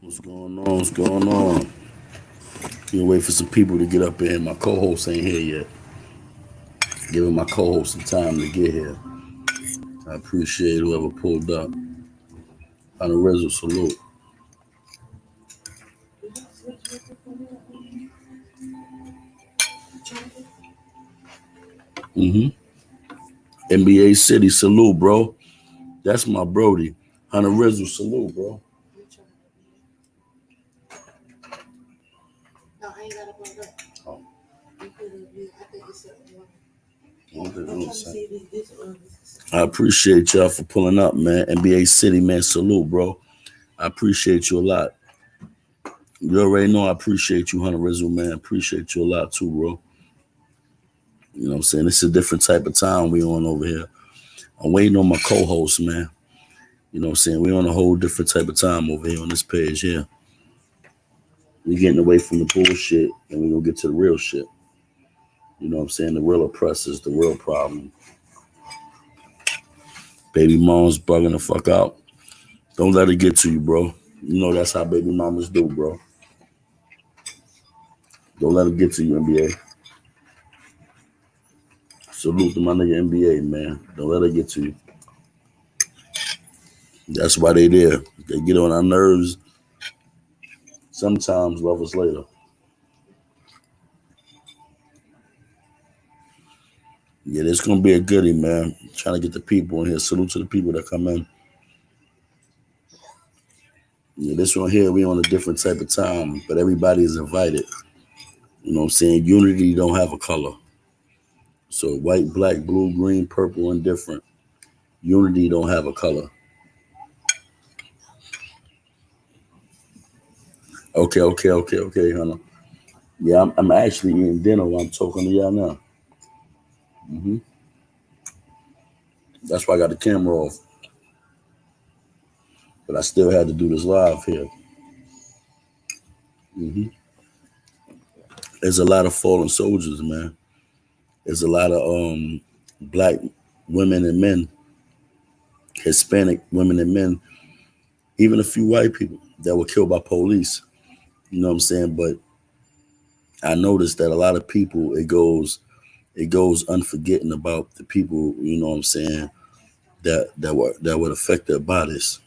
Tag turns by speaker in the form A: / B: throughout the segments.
A: What's going on? What's going on? You wait for some people to get up in. My co-host ain't here yet. Giving my co-host some time to get here. I appreciate whoever pulled up. On the Rizzo, salute. hmm NBA City, salute, bro. That's my Brody. Hunter Rizzo, salute, bro. Oh, I appreciate y'all for pulling up, man. NBA City, man, salute, bro. I appreciate you a lot. You already know I appreciate you, Hunter Rizzo, man. Appreciate you a lot too, bro. You know what I'm saying? It's a different type of time we on over here. I'm waiting on my co-host, man. You know what I'm saying? We on a whole different type of time over here on this page here. We getting away from the bullshit and we gonna get to the real shit. You know what I'm saying? The real oppressors, the real problem. Baby mom's bugging the fuck out. Don't let it get to you, bro. You know that's how baby mamas do, bro. Don't let it get to you, NBA. Salute to my nigga NBA, man. Don't let it get to you. That's why they there. They get on our nerves. Sometimes love us later. Yeah, this gonna be a goodie, man. Trying to get the people in here. Salute to the people that come in. Yeah, this one here, we on a different type of time, but everybody is invited. You know what I'm saying? Unity don't have a color. So white, black, blue, green, purple, and different. Unity don't have a color. Okay, honey. Yeah, I'm actually eating dinner while I'm talking to y'all now. hmm That's why I got the camera off. But I still had to do this live here. hmm There's a lot of fallen soldiers, man. There's a lot of black women and men, Hispanic women and men, even a few white people that were killed by police. You know what I'm saying? But I noticed that a lot of people it goes unforgetting about the people, you know what I'm saying, that would affect their bodies.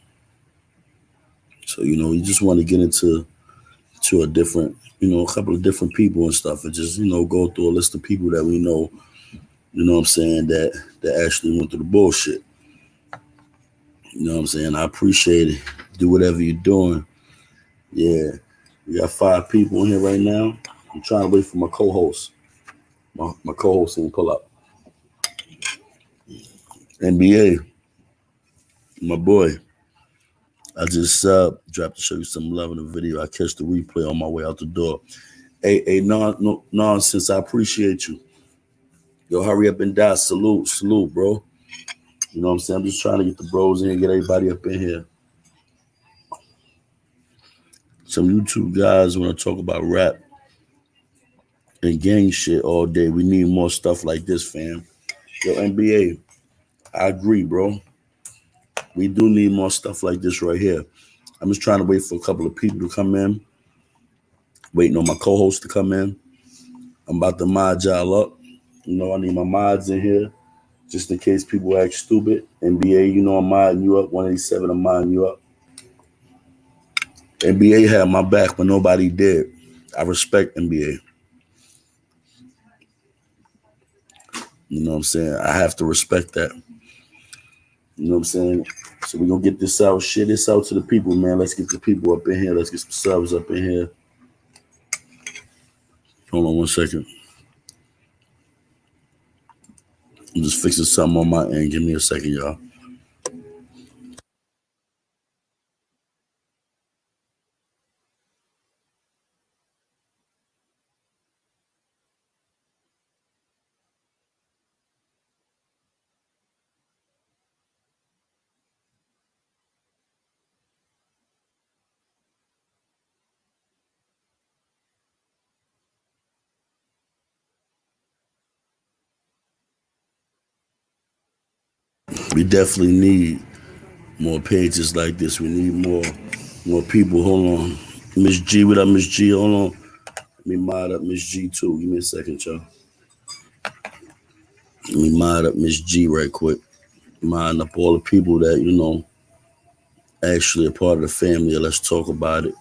A: So, you just want to get into a different, a couple of different people and stuff and just, go through a list of people that we know, you know what I'm saying, that actually went through the bullshit. You know what I'm saying? I appreciate it. Do whatever you're doing. Yeah. We got 5 people in here right now. I'm trying to wait for my co-host. My co-host didn't pull up. NBA, my boy. I just dropped to show you some love in the video. I catch the replay on my way out the door. Hey, no, nonsense. I appreciate you. Yo, hurry up and die. Salute, bro. You know what I'm saying? I'm just trying to get the bros in, get everybody up in here. Some YouTube guys want to talk about rap and gang shit all day. We need more stuff like this, fam. Yo, NBA, I agree, bro. We do need more stuff like this right here. I'm just trying to wait for a couple of people to come in, waiting on my co-host to come in. I'm about to mod y'all up. I need my mods in here just in case people act stupid. NBA, I'm modding you up. 187, I'm modding you up. NBA had my back when nobody did. I respect NBA. You know what I'm saying? I have to respect that. You know what I'm saying? So we're gonna get this out. Share this out to the people, man. Let's get the people up in here. Let's get some subs up in here. Hold on one second. I'm just fixing something on my end. Give me a second, y'all. We definitely need more pages like this. We need more. More people, hold on. Miss G, what up, Miss G? Hold on. Let me mod up Miss G too. Give me a second, y'all. Let me mod up Miss G right quick. Mod up all the people that, actually a part of the family. Let's talk about it.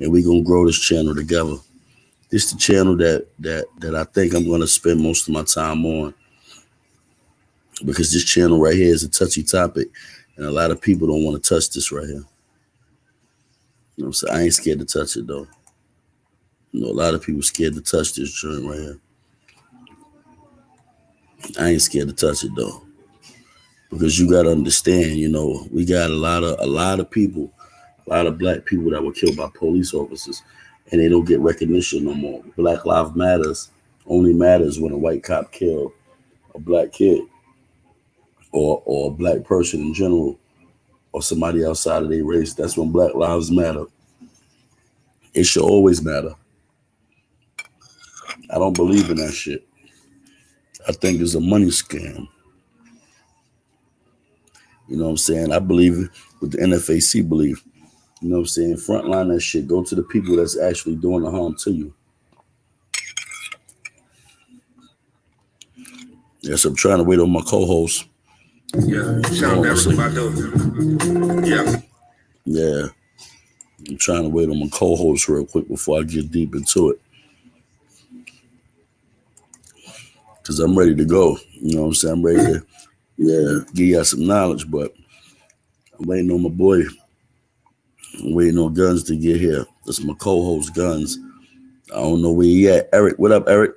A: And we gonna grow this channel together. This the channel that I think I'm gonna spend most of my time on, because this channel right here is a touchy topic, and a lot of people don't want to touch this right here. You know what I'm saying? I ain't scared to touch it though. A lot of people scared to touch this joint right here. I ain't scared to touch it though, because you gotta understand. We got a lot of people, a lot of black people that were killed by police officers, and they don't get recognition no more. Black Lives Matters only matters when a white cop killed a black kid, or a black person in general, or somebody outside of their race. That's when Black Lives Matter. It should always matter. I don't believe in that shit. I think it's a money scam. You know what I'm saying? I believe what the NFAC believe. You know what I'm saying? Frontline that shit. Go to the people that's actually doing the harm to you. Yes, I'm trying to wait on my co-host.
B: Yeah, sound yeah.
A: Yeah, I'm trying to wait on my co-host real quick before I get deep into it, because I'm ready to go. You know what I'm saying? I'm ready to, give y'all some knowledge, but I'm waiting on my boy. I'm waiting on Guns to get here. That's my co-host, Guns. I don't know where he at. Eric, what up, Eric?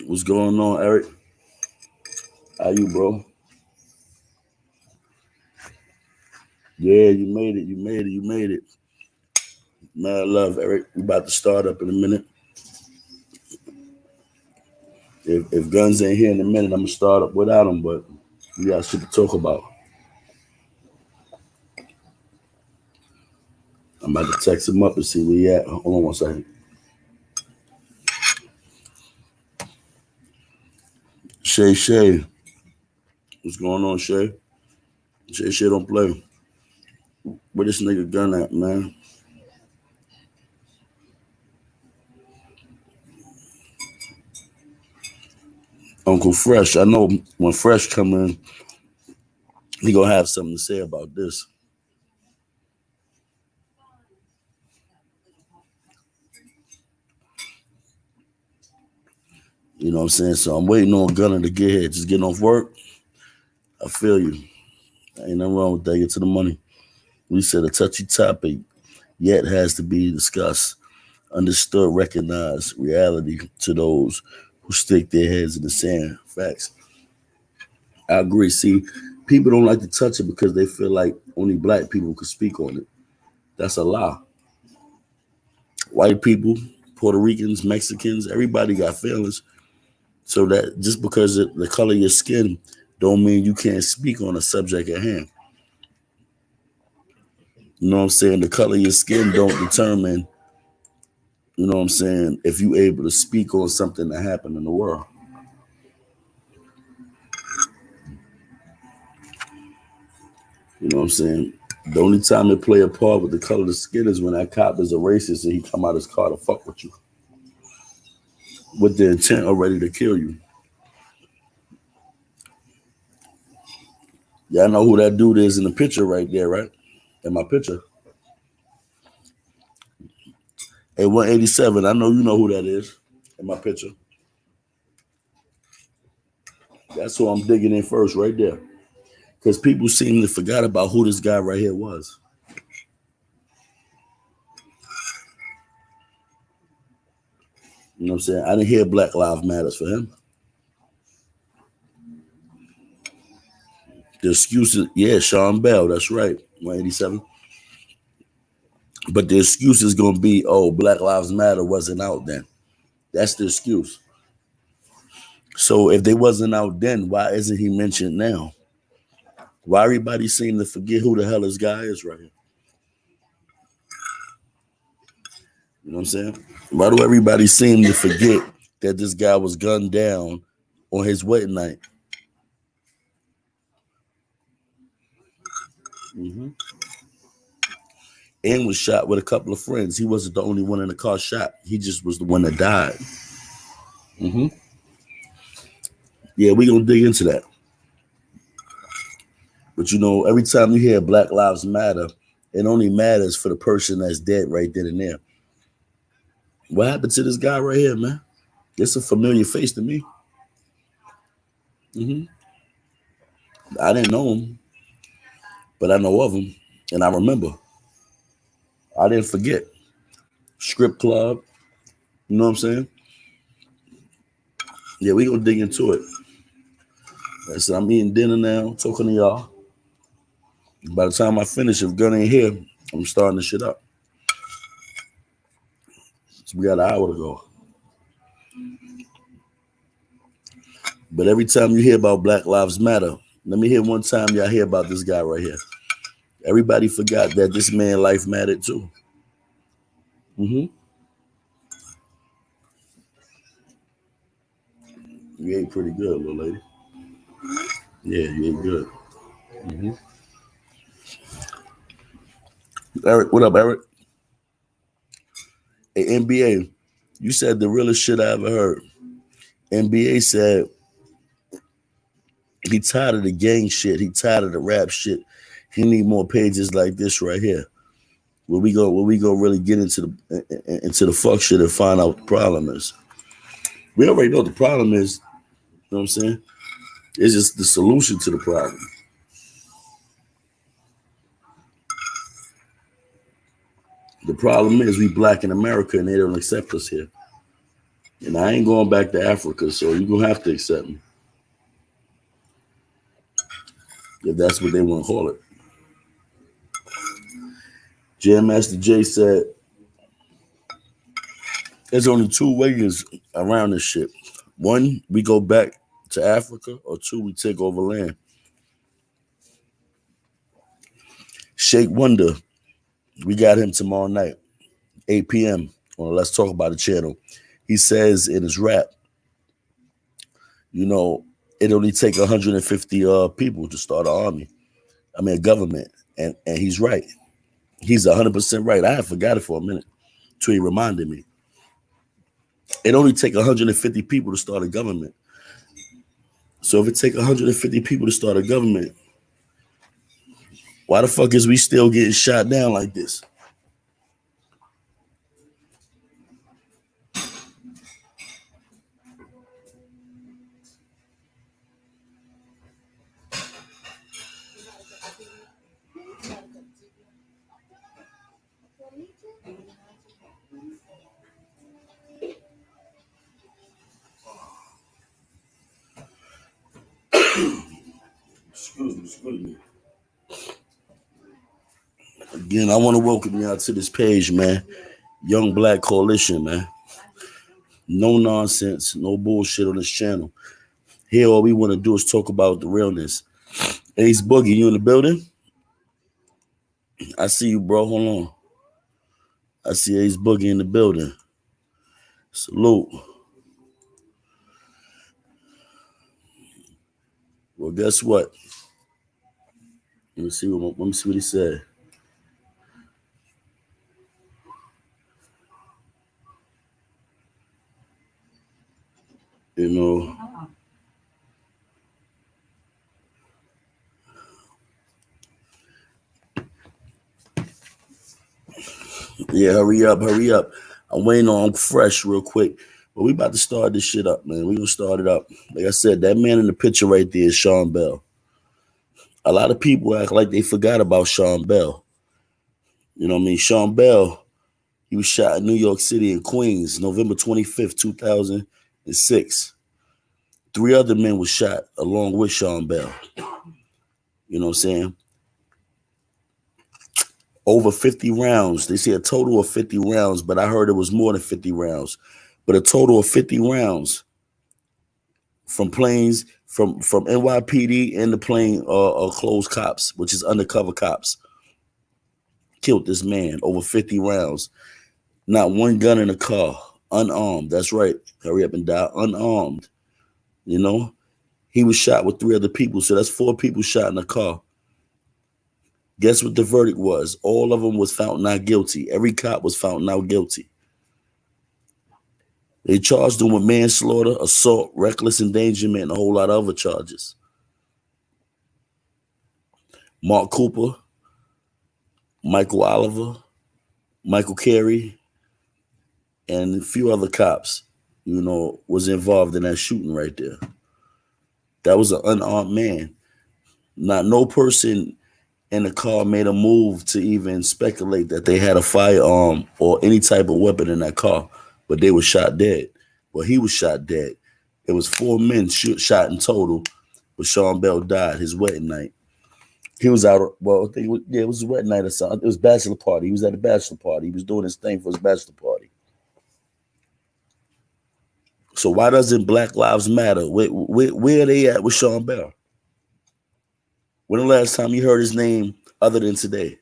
A: What's going on, Eric? How you, bro? Yeah, you made it. You made it. You made it. Mad love, Eric. We about to start up in a minute. If Guns ain't here in a minute, I'm gonna start up without him. But we got shit to talk about. I'm about to text him up and see where he at. Hold on one second. Shay. What's going on, Shay? Shay don't play. Where this nigga Gun at, man? Uncle Fresh. I know when Fresh come in, he gonna have something to say about this. You know what I'm saying? So I'm waiting on Gunner to get here. Just getting off work. I feel you. Ain't nothing wrong with that. Get to the money. We said a touchy topic yet has to be discussed, understood, recognized reality to those who stick their heads in the sand. Facts. I agree. See, people don't like to touch it because they feel like only black people could speak on it. That's a lie. White people, Puerto Ricans, Mexicans, everybody got feelings. So that just because of the color of your skin don't mean you can't speak on a subject at hand. You know what I'm saying? The color of your skin don't determine, you know what I'm saying, if you able to speak on something that happened in the world. You know what I'm saying? The only time it play a part with the color of the skin is when that cop is a racist and he come out his car to fuck with you, with the intent already to kill you. Y'all know who that dude is in the picture right there, right? In my picture. Hey, 187, I know you know who that is in my picture. That's who I'm digging in first, right there. Because people seem to forget about who this guy right here was. You know what I'm saying? I didn't hear Black Lives Matters for him. The excuses, yeah, Sean Bell, that's right, 187. But the excuse is going to be, oh, Black Lives Matter wasn't out then. That's the excuse. So if they wasn't out then, why isn't he mentioned now? Why everybody seem to forget who the hell this guy is right here? You know what I'm saying? Why do everybody seem to forget that this guy was gunned down on his wedding night? Mm-hmm. and was shot with a couple of friends. He wasn't the only one in the car shot. He just was the one that died. hmm Yeah, we gonna dig into that. But you know, every time you hear Black Lives Matter, it only matters for the person that's dead right then and there. What happened to this guy right here, man? It's a familiar face to me. hmm I didn't know him, but I know of him, and I remember. I didn't forget. Script Club, you know what I'm saying? Yeah, we gonna dig into it. I said I'm eating dinner now, talking to y'all. By the time I finish, if Gunn ain't here, I'm starting the shit up. So we got an hour to go. But every time you hear about Black Lives Matter, let me hear one time y'all hear about this guy right here. Everybody forgot that this man life mattered too. hmm You ate pretty good, little lady. Yeah, you ate good. hmm Eric, what up, Eric? Hey, NBA, you said the realest shit I ever heard. NBA said he tired of the gang shit. He tired of the rap shit. He need more pages like this right here. Where we go really get into the fuck shit and find out what the problem is. We already know what the problem is. You know what I'm saying? It's just the solution to the problem. The problem is we black in America and they don't accept us here. And I ain't going back to Africa, so you're gonna have to accept me. If that's what they want to call it. Jam Master Jay said there's only two ways around this shit. One, we go back to Africa, or two, we take over land. Shake Wonder, we got him tomorrow night, 8 p.m. on Let's Talk About It channel. He says in his rap, you know, it only take 150 people to start an army. I mean, a government. And he's right. He's 100% right. I had forgot it for a minute till he reminded me. It only take 150 people to start a government. So if it take 150 people to start a government, why the fuck is we still getting shot down like this? Excuse me. Again, I want to welcome y'all to this page, man. Young Black Coalition, man. No nonsense, no bullshit on this channel. Here, all we want to do is talk about the realness. Ace Boogie, you in the building? I see you, bro. Hold on. I see Ace Boogie in the building. Salute. Well, guess what? Let me see what he said. You know, yeah, hurry up, hurry up. I'm waiting on Fresh real quick. But we about to start this shit up, man. We gonna start it up. Like I said, that man in the picture right there is Sean Bell. A lot of people act like they forgot about Sean Bell. You know what I mean? Sean Bell, he was shot in New York City in Queens, November 25th, 2006. Three other men were shot along with Sean Bell. You know what I'm saying? Over 50 rounds. They say a total of 50 rounds, but I heard it was more than 50 rounds. But a total of 50 rounds from planes from NYPD and the plane closed cops, which is undercover cops, killed this man. Over 50 rounds. Not one gun in the car. Unarmed. That's right. Hurry up and die. Unarmed. You know? He was shot with three other people. So that's four people shot in the car. Guess what the verdict was? All of them was found not guilty. Every cop was found not guilty. They charged him with manslaughter, assault, reckless endangerment, and a whole lot of other charges. Mark Cooper, Michael Oliver, Michael Carey, and a few other cops, was involved in that shooting right there. That was an unarmed man. Not no person in the car made a move to even speculate that they had a firearm or any type of weapon in that car, but they were shot dead. Well, he was shot dead. It was four men shot in total, but Sean Bell died his wedding night. He was out. Well, I think it was his wedding night or something. It was bachelor party. He was at the bachelor party. He was doing his thing for his bachelor party. So why doesn't Black Lives Matter? Where are they at with Sean Bell? When the last time you heard his name other than today?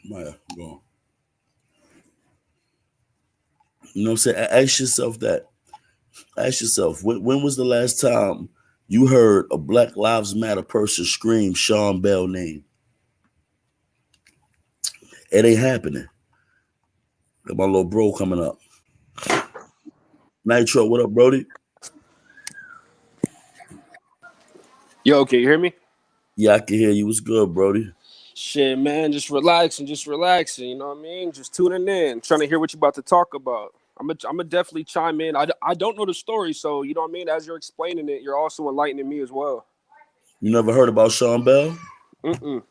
A: Maya, go on. You know what I'm saying? Ask yourself that. Ask yourself, when was the last time you heard a Black Lives Matter person scream Sean Bell name? It ain't happening. Got my little bro coming up. Nitro, what up, Brody?
C: Yo, can you hear me?
A: Yeah, I can hear you. What's good, Brody?
C: Shit, man, just relaxing, just relaxing. You know what I mean? Just tuning in, trying to hear what you about to talk about. I'm a definitely chime in. I don't know the story, so you know what I mean. As you're explaining it, you're also enlightening me as well.
A: You never heard about Sean Bell?
C: Mm-mm.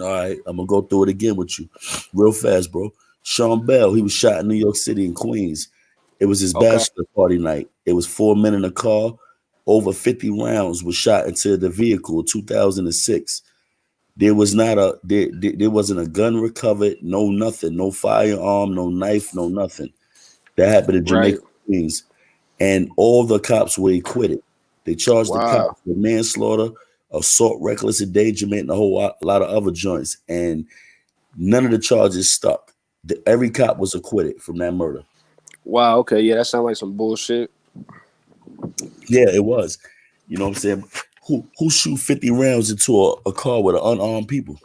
A: All right, I'm gonna go through it again with you, real fast, bro. Sean Bell, he was shot in New York City in Queens. It was his
C: Okay.
A: bachelor party night. It was four men in a car. Over 50 rounds was shot into the vehicle in 2006. There was not a there wasn't a gun recovered, no nothing, no firearm, no knife, no nothing. That happened in
C: Right.
A: Jamaica, Queens, and all the cops were acquitted. They charged the
C: Wow.
A: cops with manslaughter, assault, reckless endangerment, and a whole lot of other joints, and none of the charges stuck. Every cop was acquitted from that murder.
C: Wow. Okay. Yeah, that sounds like some bullshit.
A: Yeah, it was. You know what I'm saying? Who shoot 50 rounds into a car with unarmed people?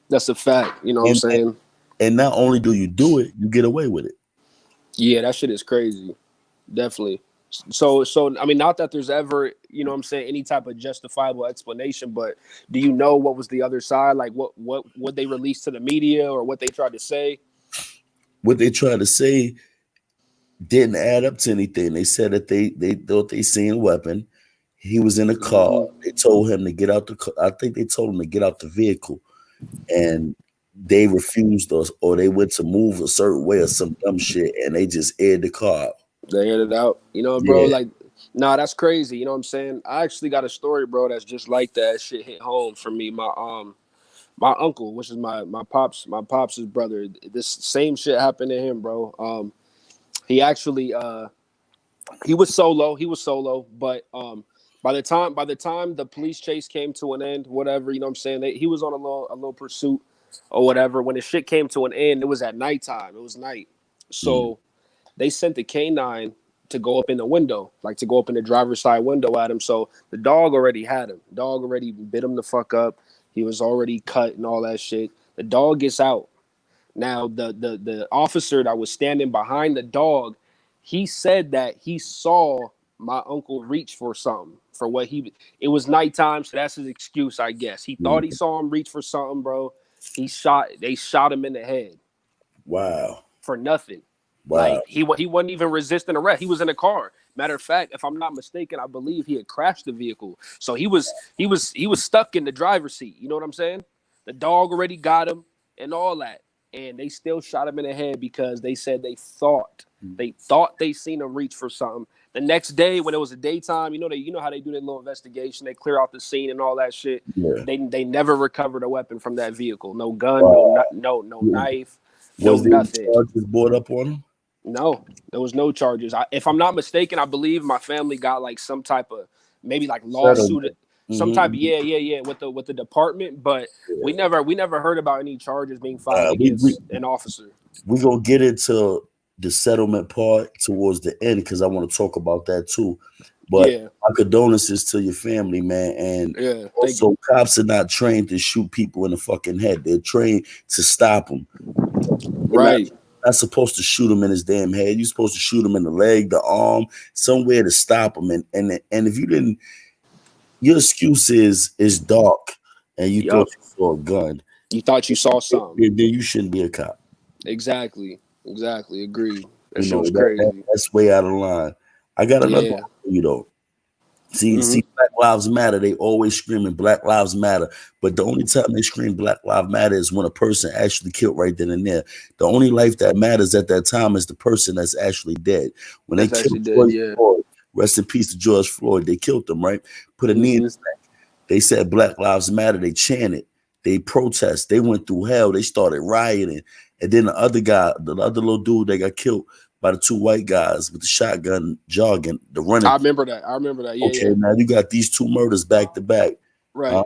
C: That's a fact. You know what I'm
A: And
C: saying?
A: and not only do you do it, you get away with it.
C: Yeah, that shit is crazy. Definitely. So I mean, not that there's ever, you know what I'm saying, any type of justifiable explanation, but do you know what was the other side? Like what they released to the media or what they tried to say?
A: What they tried to say didn't add up to anything. They said that they thought they seen a weapon. He was in a car.
C: Hmm.
A: They told him to get out the car. I think they told him to get out the vehicle, and they refused us, or they went to move a certain way or some dumb shit, and they just aired the car out.
C: They hit it out. You know, bro,
A: Yeah.
C: like nah, that's crazy. You know what I'm saying? I actually got a story, bro, that's just like that. Shit hit home for me. My uncle, which is my pops's brother, this same shit happened to him, bro. He actually he was solo, but by the time the police chase came to an end, whatever, you know what I'm saying, he was on a little pursuit or whatever. When the shit came to an end, it was at nighttime. It was night.
A: Mm.
C: So they sent the canine to go up in the window, like to go up in the driver's side window at him. So the dog already had him. Dog already bit him the fuck up. He was already cut and all that shit. The dog gets out. Now the officer that was standing behind the dog, he said that he saw my uncle reach for something for what he. It was nighttime, so that's his excuse, I guess. He thought he
A: Mm.
C: saw him reach for something, bro. They shot him in the head
A: Wow.
C: for nothing.
A: Wow.
C: Like he wasn't even resisting arrest. He was in a car. Matter of fact, if I'm not mistaken, I believe he had crashed the vehicle. So he was stuck in the driver's seat. You know what I'm saying? The dog already got him and all that, and they still shot him in the head because they said they thought they seen him reach for something. The next day, when it was a daytime, you know how they do their little investigation. They clear out the scene and all that shit.
A: Yeah.
C: They never recovered a weapon from that vehicle. No gun,
A: Wow.
C: no
A: Yeah.
C: knife, no
A: Was there any
C: nothing.
A: charges brought up on him?
C: No, there was no charges. If I'm not mistaken, I believe my family got like some type of maybe like lawsuit,
A: Settlement.
C: some type.
A: Mm-hmm.
C: Yeah, with the department. But we
A: Yeah.
C: never heard about any charges being filed
A: We
C: against an officer.
A: gonna get into the settlement part towards the end because I want to talk about that too. But
C: Yeah,
A: my condolences to your family, man. And
C: yeah. Thank you.
A: also, cops are not trained to shoot people in the fucking head. They're trained to stop them. They're
C: Right.
A: not supposed to shoot him in his damn head. You're supposed to shoot him in the leg, the arm, somewhere to stop him. And if you didn't, your excuse is dark, and you thought
C: Yup.
A: you saw a gun.
C: You thought you saw something.
A: Then you shouldn't be a cop.
C: Exactly. Exactly. Agreed. That
A: You
C: shit
A: know
C: was
A: that
C: crazy.
A: that's way out of line. I got another
C: Yeah.
A: one for you though. See,
C: Hmm.
A: Black Lives Matter. They always screaming Black Lives Matter, but the only time they scream Black Lives Matter is when a person actually killed right then and there. The only life that matters at that time is the person that's actually dead. When they
C: That's
A: killed
C: actually dead.
A: George
C: Yeah.
A: Floyd, rest in peace to George Floyd. They killed him, right? Put a knee in
C: Hmm.
A: his neck. They said Black Lives Matter. They chanted. They protest. They went through hell. They started rioting. And then the other guy, the other little dude, they got killed by the two white guys with the shotgun jogging, the running.
C: I remember that. I remember that. Yeah.
A: Okay,
C: Yeah.
A: now you got these two murders back to back. Uh,
C: Right.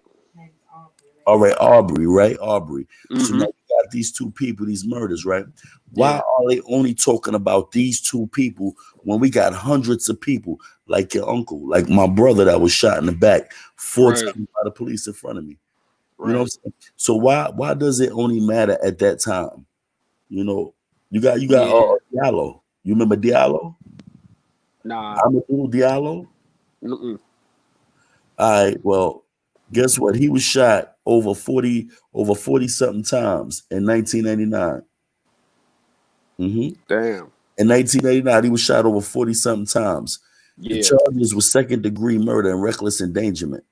A: all right, Aubrey, right? Aubrey. So now
C: Hmm.
A: you got these two people, these murders, right? Why
C: Yeah.
A: are they only talking about these two people when we got hundreds of people like your uncle, like my brother that was shot in the back 4 times
C: Right.
A: by the police in front of me? You know what I'm
C: Right.
A: saying? So why does it only matter at that time? You know, you got
C: Yeah.
A: Diallo. You remember Diallo?
C: Nah.
A: Amadou Diallo?
C: Mm-mm.
A: All right, well, guess what? He was shot over 40 something times in 1999.
C: Damn.
A: In 1989, he was shot over 40 something times. The
C: Yeah.
A: charges were second degree murder and reckless endangerment.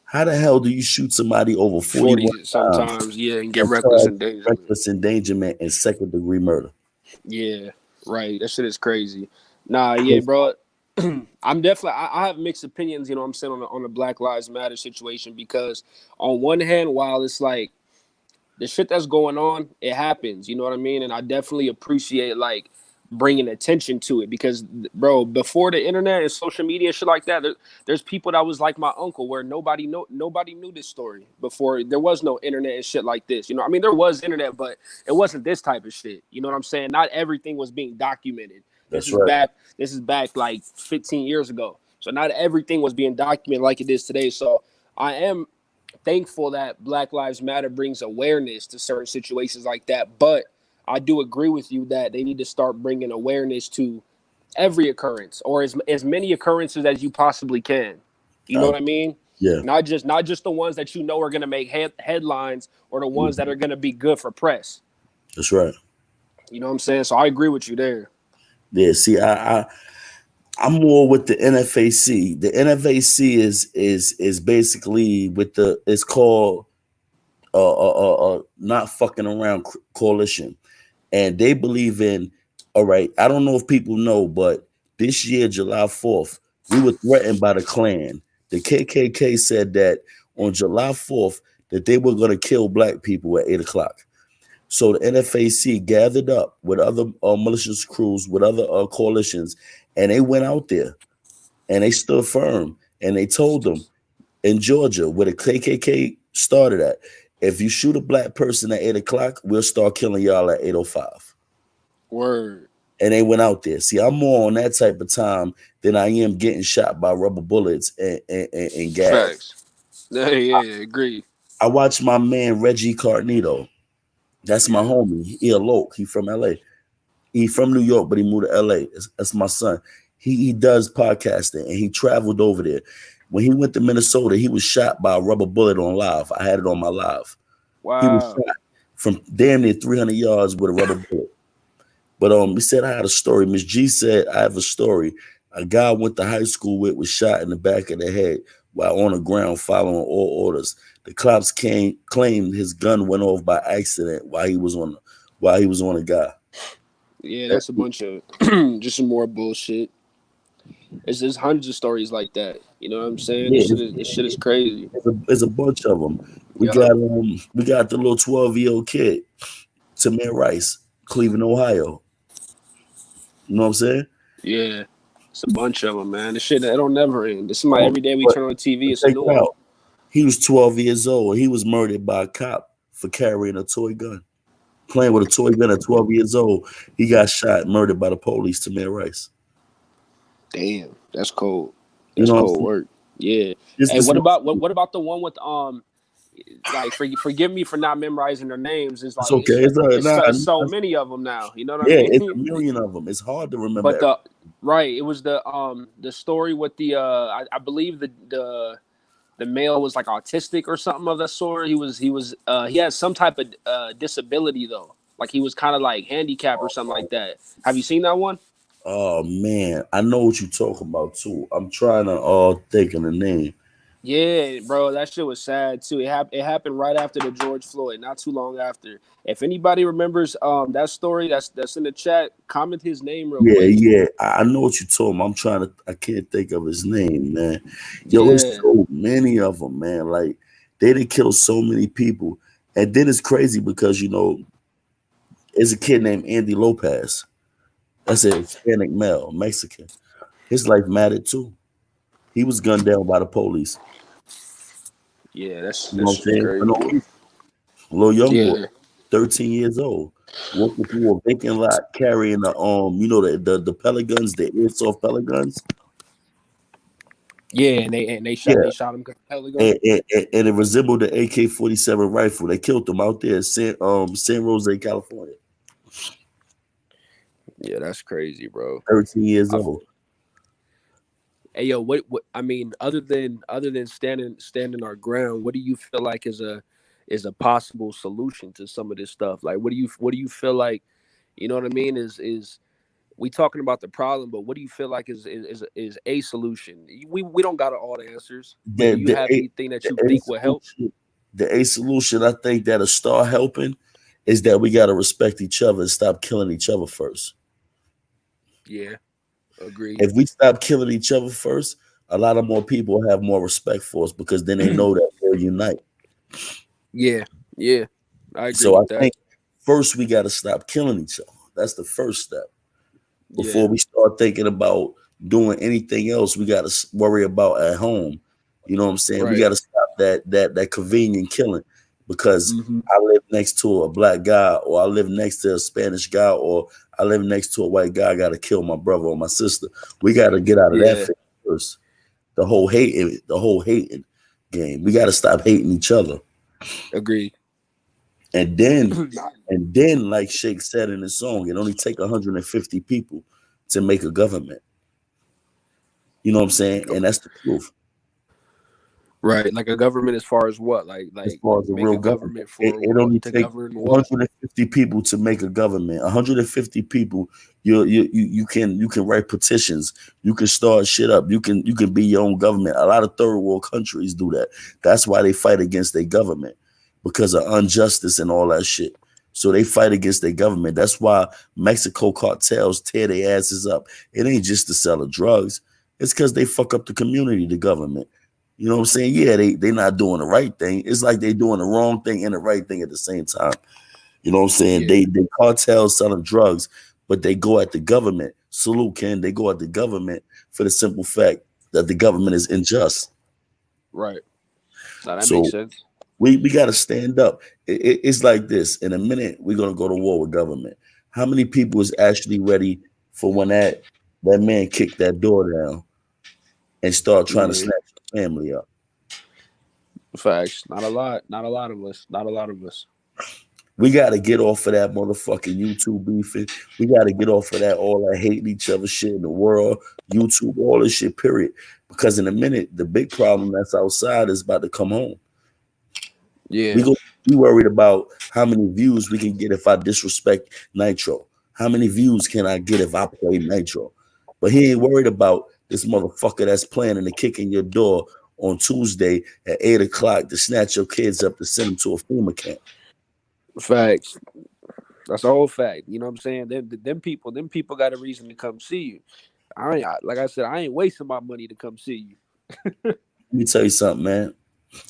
A: How the hell do you shoot somebody over 41
C: 40
A: times
C: sometimes. Yeah. And get
A: and
C: reckless
A: charge
C: endangerment.
A: reckless endangerment and second degree murder?
C: Yeah. Right. That shit is crazy. Nah. Yeah,
A: Yes.
C: bro. I'm definitely. I have mixed opinions. You know, what I'm saying on the Black Lives Matter situation because on one hand, while it's like the shit that's going on, it happens. You know what I mean? And I definitely appreciate like bringing attention to it because, bro, before the internet and social media and shit like that, there's people that was like my uncle where nobody knew this story before. There was no internet and shit like this. You know, I mean, there was internet, but it wasn't this type of shit. You know what I'm saying? Not everything was being documented. This
A: That's
C: is
A: right.
C: back. This is back like 15 years ago. So not everything was being documented like it is today. So I am thankful that Black Lives Matter brings awareness to certain situations like that. But I do agree with you that they need to start bringing awareness to every occurrence or as many occurrences as you possibly can. You know
A: Uh,
C: what I mean?
A: yeah.
C: Not just the ones that you know are going to make headlines or the ones that
A: Mhm.
C: are going to be good for press.
A: That's right.
C: You know what I'm saying? So I agree with you there.
A: Yeah. See, I'm more with the NFAC. The NFAC is basically with the it's called not fucking around coalition, and they believe in. All right, I don't know if people know, but this year, July 4th, we were threatened by the Klan. The KKK said that on July 4th that they were going to kill black people at 8 o'clock. So the NFAC gathered up with other malicious crews, with other coalitions, and they went out there and they stood firm and they told them in Georgia, where the KKK started at, if you shoot a black person at 8 o'clock, we'll start killing y'all at 8:05.
C: Word.
A: And they went out there. See, I'm more on that type of time than I am getting shot by rubber bullets and gas.
C: Facts. Yeah, yeah, agree.
A: I watched my man Reggie Carnito. That's my
C: Yeah.
A: homie. He a loc. He from LA. He from New York, but he moved to LA. That's my son. He does podcasting and he traveled over there. When he went to Minnesota, he was shot by a rubber bullet on live. I had it on my live. He was
C: Wow.
A: shot from damn near 300 yards with a rubber bullet. But he said I had a story. Miss G said I have a story. A guy I went to high school with was shot in the back of the head while on the ground following all orders. The cops claimed his gun went off by accident while he was on a guy.
C: Yeah, that's a bunch of just some more bullshit. It's just hundreds of stories like that. You know what I'm saying?
A: Yeah,
C: This shit is crazy.
A: it's a bunch of them. We
C: Yup.
A: got the little 12-year-old kid, Tamir Rice, Cleveland, Ohio. You know what I'm saying?
C: Yeah. It's a bunch of them, man. This shit that don't never end. This is my
A: Um,
C: every day we
A: but,
C: turn on the TV.
A: but
C: It's a
A: check
C: new
A: it
C: one.
A: out. He was 12 years old. He was murdered by a cop for carrying a toy gun. Playing with a toy gun at 12 years old. He got shot, murdered by the police, Tamir Rice.
C: Damn, that's cold.
A: You
C: That's
A: know what I'm
C: cold
A: saying?
C: work. Yeah. Hey,
A: It's
C: what
A: no
C: about what about the one with like forgive me for not memorizing their names. It's
A: it's
C: like
A: okay.
C: it's so many of them now. You know what I
A: Yeah, it's a
C: mean?
A: million of them. It's hard to remember.
C: But right, it was the story with I believe the male was like autistic or something of that sort. He had some type of disability though. Like he was kind of like handicapped or something like that. Have you seen that one?
A: Oh man, I know what you're talking about too. I'm trying to think of the name.
C: Yeah, bro, that shit was sad too. It happened right after the George Floyd, not too long after. If anybody remembers that story, that's in the chat. Comment his name real
A: Yeah,
C: quick.
A: yeah. I know what you're talking about. I'm trying to. I can't think of his name, man. Yo, it's
C: Yeah,
A: so many of them, man. Like they did kill so many people, and then it's crazy because there's a kid named Andy Lopez. That's a Hispanic male, Mexican. His life mattered too. He was gunned down by the police.
C: yeah,
A: You know
C: that
A: what I'm
C: shit's
A: saying? For
C: crazy.
A: no reason. A little young boy,
C: Yeah,
A: 13 years old, walking through a vacant lot carrying the pellet guns, the airsoft pellet guns.
C: yeah, and
A: Yeah,
C: they shot him with a pellet gun.
A: and it resembled the AK-47 rifle. They killed him out there in San Jose, California.
C: Yeah, that's crazy, bro.
A: 13 years
C: I've,
A: old.
C: hey, yo, what I mean, other than standing our ground, what do you feel like is a possible solution to some of this stuff? Like, what do you feel like? You know what I mean? Is we talking about the problem, but what do you feel like is a solution? We don't got all the answers, but
A: The
C: do you
A: the
C: have
A: a
C: anything that
A: the
C: you
A: a
C: think will help?
A: solution, the a solution I think that'll start helping is that we gotta respect each other and stop killing each other first.
C: Yeah, agreed.
A: If we stop killing each other first, a lot of more people have more respect for us because then they know that we'll unite.
C: Yeah, yeah, I agree
A: So I
C: with that.
A: think first we got to stop killing each other. That's the first step.
C: Yeah,
A: Before we start thinking about doing anything else, we got to worry about at home. You know what I'm saying? We
C: right.
A: got to stop that convenient killing because
C: Hmm.
A: I live next to a black guy, or I live next to a Spanish guy, or I live next to a white guy. I got to kill my brother or my sister. We got to get out of that
C: Yeah,
A: phase first. The whole hating game. We got to stop hating each other,
C: agreed.
A: and then, like Shake said in his song, it only take 150 people to make a government. You know what I'm saying? And that's the truth.
C: Right, like a government as far as what?
A: As
C: Like
A: far as a
C: make
A: real
C: a
A: government,
C: government
A: it,
C: for
A: it only
C: to
A: take
C: govern what?
A: 150 people to make a government. 150 people, you can write petitions. You can start shit up. You can be your own government. A lot of third world countries do that. That's why they fight against their government because of injustice and all that shit. So they fight against their government. That's why Mexico cartels tear their asses up. It ain't just to sell the drugs. It's because they fuck up the community, the government. You know what I'm saying? Yeah, they not doing the right thing. It's like they doing the wrong thing and the right thing at the same time. You know what I'm saying?
C: Yeah,
A: They cartels selling drugs, but they go at the government. Salute, Ken. They go at the government for the simple fact that the government is unjust.
C: right. Now that makes
A: So
C: sense.
A: we got to stand up. It's like this. In a minute, we're gonna go to war with government. How many people is actually ready for when that man kicked that door down and start trying to
C: Yeah,
A: snatch your family up?
C: facts. Not a lot. Not a lot of us. Not a lot of us.
A: We got to get off of that motherfucking YouTube beefing. We got to get off of that all that hating each other shit in the world, YouTube, all this shit, period. Because in a minute, the big problem that's outside is about to come home. We
C: Yeah,
A: go be worried about how many views we can get if I disrespect Nitro. How many views can I get if I play Nitro? But he ain't worried about this motherfucker that's planning to kick in your door on Tuesday at 8 o'clock to snatch your kids up to send them to a FEMA camp.
C: facts. That's a whole fact. You know what I'm saying? Them people got a reason to come see you. Like I said, I ain't wasting my money to come see you.
A: Let me tell you something, man.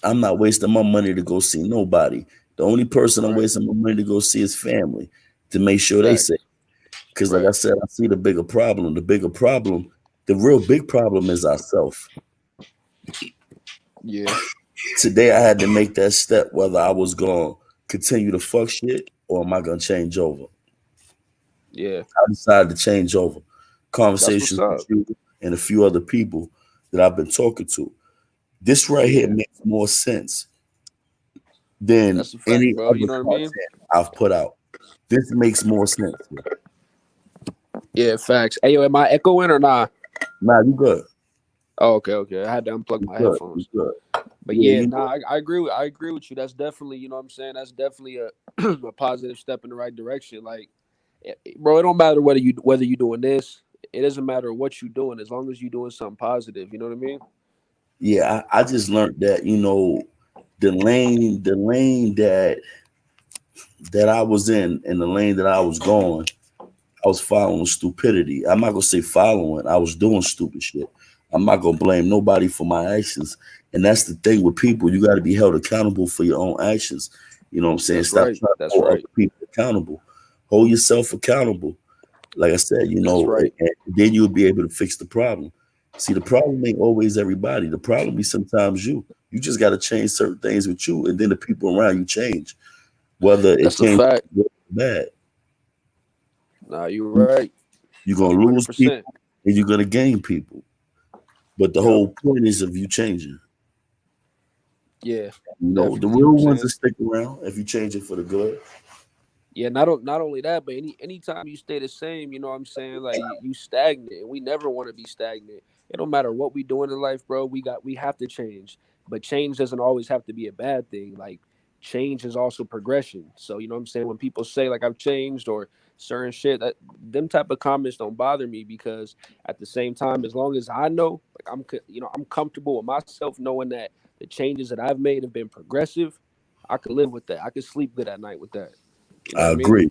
A: I'm not wasting my money to go see nobody. The only person I'm
C: Right.
A: wasting my money to go see is family to make sure they safe.
C: Facts.
A: Because, like I
C: Right.
A: said, I see the bigger problem. The real big problem is ourself.
C: Yeah.
A: Today, I had to make that step whether I was going to continue to fuck shit or am I going to change over.
C: Yeah.
A: I decided to change over.
C: That's what's
A: Conversations with
C: up.
A: you and a few other people. that I've been talking to. This right here
C: Yeah,
A: makes more sense than
C: that's a fact,
A: any
C: bro. You
A: other
C: know what I mean?
A: content I've put out. This makes more sense.
C: Yeah, facts. Hey, yo, am I echoing or not?
A: Nah, you good.
C: Oh, okay, okay. I had to unplug
A: You
C: my
A: good. You
C: headphones.
A: good.
C: But
A: Yeah,
C: yeah,
A: you know.
C: nah, I agree. I agree with you. That's definitely, you know what I'm saying. That's definitely a a positive step in the right direction. Like, bro, it don't matter whether you doing this. It doesn't matter what you doing as long as you doing something positive. You know what I mean?
A: Yeah, I just learned that, the lane that I was in and the lane that I was going, I was following stupidity. I'm not gonna say following. I was doing stupid shit. I'm not gonna blame nobody for my actions. And that's the thing with people. You got to be held accountable for your own actions. You know what I'm saying?
C: That's
A: Stop
C: right.
A: trying to
C: That's
A: hold
C: right.
A: other people accountable. Hold yourself accountable. Like I said,
C: That's right.
A: and then you'll be able to fix the problem. See, the problem ain't always everybody. The problem is sometimes you. You just got to change certain things with you, and then the people around you change. Whether it
C: That's a
A: changes
C: fact.
A: good or bad,
C: Nah, you're right.
A: you're
C: One
A: gonna
C: hundred
A: lose
C: percent.
A: people and you're gonna gain people. But the
C: Yep.
A: whole point is of you changing.
C: Yeah.
A: The
C: Definitely. You know what
A: real
C: I'm
A: ones
C: saying?
A: that stick around if you change it for the good.
C: Yeah, not only that, but anytime you stay the same, you know what I'm saying? Like you stagnant. And we never want to be stagnant. It don't matter what we doing in life, bro. We have to change. But change doesn't always have to be a bad thing. Like change is also progression. So you know what I'm saying? When people say like I've changed or certain shit, that them type of comments don't bother me because at the same time, as long as I know, like I'm comfortable with myself knowing that the changes that I've made have been progressive, I could live with that. I could sleep good at night with that. You know
A: I
C: what I mean?
A: agree.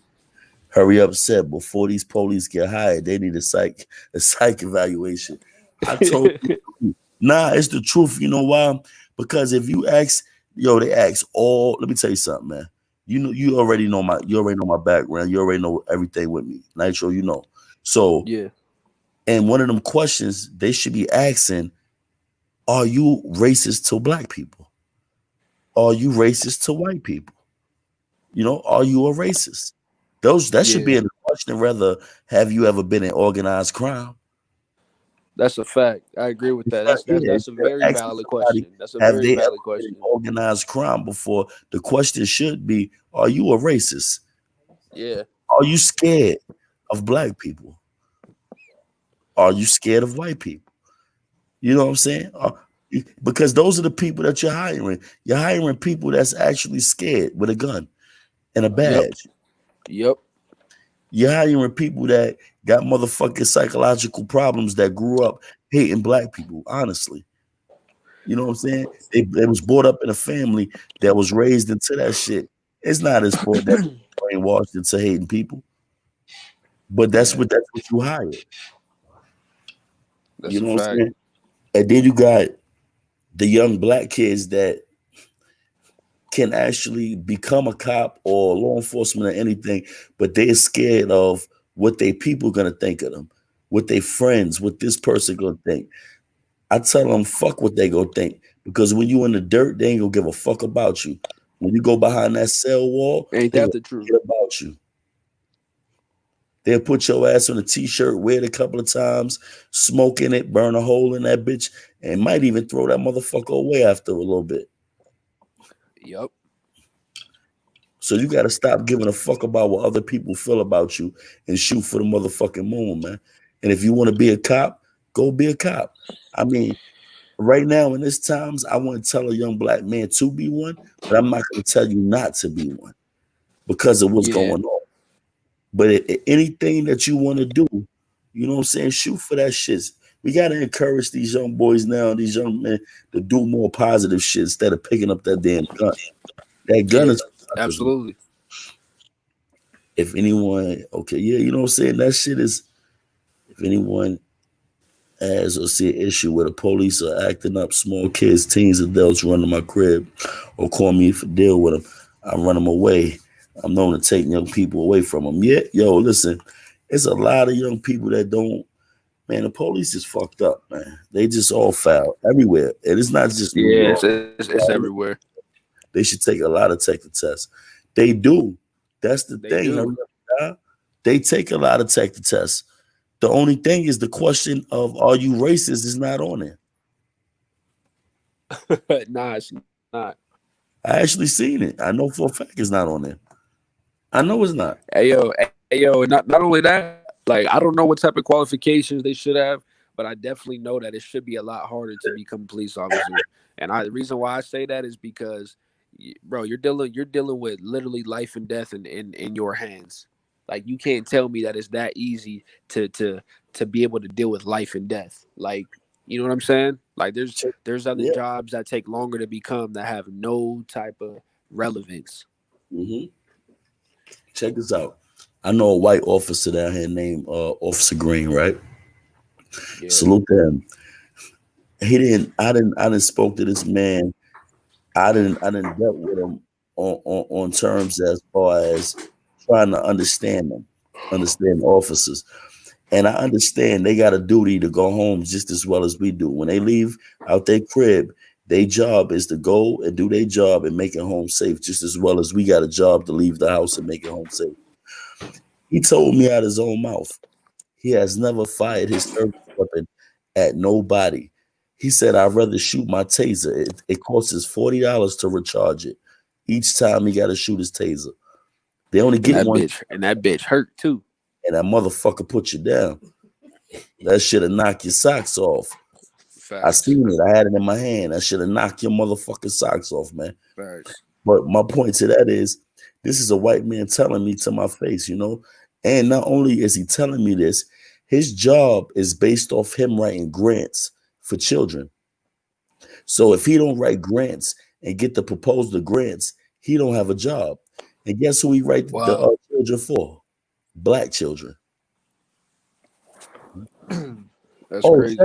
A: Hurry up, said before these police get hired, they need a psych evaluation. I told you, nah, it's the truth. You know why? Because if you ask, they ask all. Let me tell you something, man. You already know my background. You already know everything with me, Nitro. So,
C: Yeah,
A: and one of them questions they should be asking: Are you racist to black people? Are you racist to white people? Are you a racist? That should
C: yeah,
A: be in the question. Rather, have you ever been in organized crime?
C: that's a fact. I agree with that.
A: Yeah,
C: That's a
A: instead of
C: very
A: asking
C: valid
A: somebody,
C: question. That's a
A: have
C: very
A: they ever
C: valid
A: been in
C: question.
A: organized crime before? The question should be, are you a racist?
C: Yeah,
A: Are you scared of black people? Are you scared of white people? You know what I'm saying? Because those are the people that you're hiring. You're hiring people that's actually scared with a gun and a
C: yep,
A: badge.
C: yep,
A: You're hiring people that got motherfucking psychological problems that grew up hating black people, honestly. You know what I'm saying? They was brought up in a family that was raised into that shit. It's not his fault that they brainwashed into hating people, but that's
C: yeah,
A: what you hired. You
C: that's a
A: know what I'm
C: fact.
A: saying? And then you got the young black kids that can actually become a cop or law enforcement or anything, but they're scared of what they people gonna think of them, what they friends, what this person gonna think. I tell them, fuck what they gonna think. Because when you in the dirt, they ain't gonna give a fuck about you. When you go behind that cell wall,
C: Ain't
A: they
C: that
A: gonna
C: the truth?
A: forget about you. They'll put your ass on a t-shirt, wear it a couple of times, smoke in it, burn a hole in that bitch, and might even throw that motherfucker away after a little bit.
C: Yep.
A: So you gotta stop giving a fuck about what other people feel about you and shoot for the motherfucking moon, man. And if you want to be a cop, go be a cop. I mean, right now in this times, I want to tell a young black man to be one, but I'm not going to tell you not to be one because of what's
C: Yeah.
A: going on. But anything that you want to do, you know what I'm saying, shoot for that shit. We got to encourage these young boys now, these young men, to do more positive shit instead of picking up that damn gun. That gun
C: Yeah.
A: is for suckers, man.
C: Absolutely.
A: If anyone, okay, yeah, you know what I'm saying, that shit is. If anyone as or see an issue where the police are acting up, small kids, teens, adults run to my crib or call me for deal with them, I run them away. I'm known to take young people away from them. Yeah, yo, listen, it's a lot of young people that don't. Man, the police is fucked up, man. They just all foul everywhere, and it's not just New
C: Yeah,
A: York.
C: it's everywhere.
A: They should take a lot of take the test. They do. That's the
C: They
A: thing. Hurry
C: do.
A: up, guy. They take a lot of take the test. The only thing is the question of are you racist is not on there.
C: Nah, it's not.
A: I actually seen it. I know for a fact it's not on there. I know it's not.
C: Hey yo, not only that, like I don't know what type of qualifications they should have, but I definitely know that it should be a lot harder to become a police officer. And the reason why I say that is because, bro, you're dealing with literally life and death in your hands. Like you can't tell me that it's that easy to be able to deal with life and death. Like you know what I'm saying? Like there's other
A: Yeah.
C: jobs that take longer to become that have no type of relevance.
A: hmm Check this out. I know a white officer down here named Officer Green, right?
C: Yeah.
A: Salute to him. I didn't spoke to this man. I didn't dealt with him on terms as far as trying to understand officers. And I understand they got a duty to go home just as well as we do. When they leave out their crib, their job is to go and do their job and make it home safe just as well as we got a job to leave the house and make it home safe. He told me out his own mouth. He has never fired his service weapon at nobody. He said, I'd rather shoot my taser. It costs us $40 to recharge it. Each time he got to shoot his taser. They only
C: And
A: get
C: that
A: one,
C: bitch and that bitch hurt too.
A: and that motherfucker put you down. That should have knocked your socks off. I
C: Facts.
A: seen it. I had it in my hand. That should have knocked your motherfucking socks off, man.
C: Facts.
A: But my point to that is, this is a white man telling me to my face, you know? And not only is he telling me this, his job is based off him writing grants for children. So if he don't write grants and get the proposal of grants, he don't have a job. And guess who he write the
C: Wow.
A: children for? Black children.
C: That's
A: Oh,
C: crazy.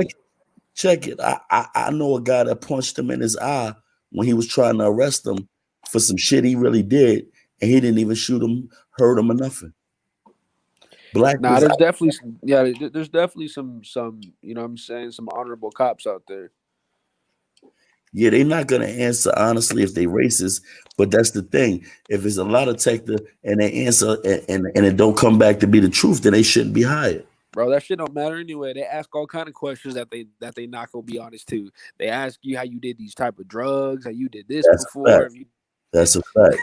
A: check it. I know a guy that punched him in his eye when he was trying to arrest him for some shit he really did, and he didn't even shoot him, hurt him or nothing. Black
C: Nah,
A: is
C: there's definitely there's definitely some you know what I'm saying, some honorable cops out there.
A: Yeah, they're not gonna answer honestly if they racist, but that's the thing. If it's a lot of detective and they answer and it don't come back to be the truth, then they shouldn't be hired.
C: Bro, that shit don't matter anyway. They ask all kind of questions that they not gonna be honest to. They ask you how you did these type of drugs, how you did this
A: That's a
C: before.
A: fact. That's a fact.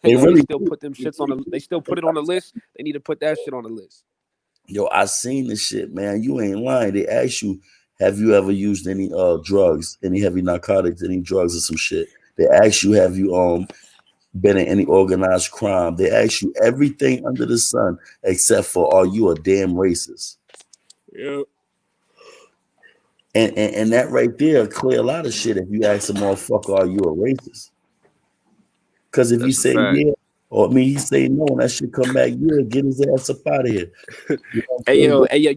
C: Hey
A: They
C: yo, they
A: really
C: still put them shits on the. They still put it on the list. They need to put that shit on the list.
A: yo, I seen this shit, man. You ain't lying. They ask you, have you ever used any drugs, any heavy narcotics, any drugs or some shit? They ask you, have you been in any organized crime? They ask you everything under the sun except for are you a damn racist?
C: Yeah,
A: And that right there clear a lot of shit if you ask a motherfucker, are you a racist? Because if he
C: that's a
A: say
C: fact.
A: yeah, or I mean he say no, and that shit come back, yeah, get his ass up out of here. You know what I'm saying? But
C: Hey yo,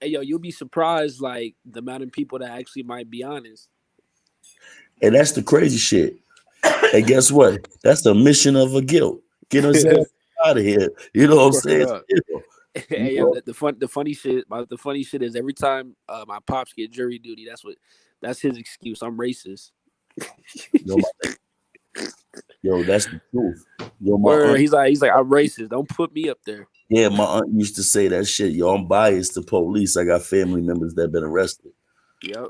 C: hey yo, you'll be surprised like the amount of people that actually might be honest.
A: and that's the crazy shit. And guess what? That's the mission of a guilt. Get his ass out of here. You know what I'm
C: Word
A: saying?
C: up.
A: Still, you
C: Hey yo,
A: know,
C: the funny shit is every time my pops get jury duty, that's his excuse. I'm racist.
A: yo, yo, that's the truth. Yo, my
C: Where
A: aunt,
C: he's like I'm racist. Don't put me up there.
A: yeah, my aunt used to say that shit. Yo, I'm biased to police. I got family members that been arrested.
C: Yep.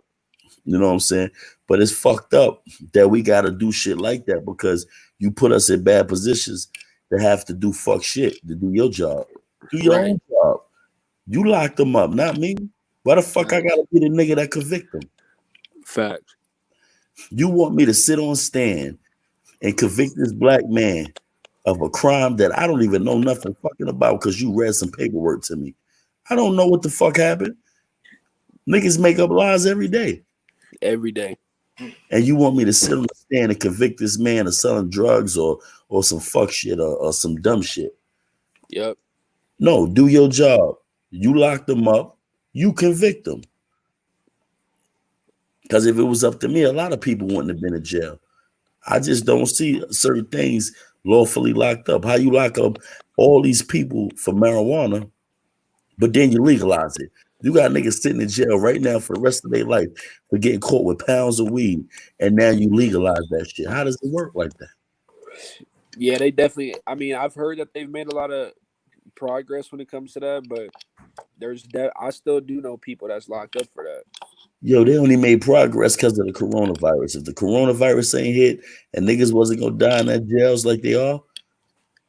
A: You know what I'm saying? But it's fucked up that we got to do shit like that because you put us in bad positions to have to do fuck shit to do your job. Do your
C: Right.
A: own job. You locked them up, not me. Why the fuck I
C: Facts.
A: gotta be the nigga that convict them?
C: Facts.
A: You want me to sit on stand and convict this black man of a crime that I don't even know nothing fucking about because you read some paperwork to me. I don't know what the fuck happened. Niggas make up lies every day.
C: Every day.
A: And you want me to sit on the stand and convict this man of selling drugs or some fuck shit or some dumb shit.
C: Yep.
A: No, do your job. You lock them up, you convict them. Because if it was up to me, a lot of people wouldn't have been in jail. I just don't see certain things lawfully locked up. How you lock up all these people for marijuana, but then you legalize it. You got niggas sitting in jail right now for the rest of their life for getting caught with pounds of weed, and now you legalize that shit. How does it work like that?
C: Yeah, they definitely. I mean, I've heard that they've made a lot of progress when it comes to that, but I still do know people that's locked up for that.
A: Yo, they only made progress because of the coronavirus. If the coronavirus ain't hit and niggas wasn't gonna die in that jails like they are,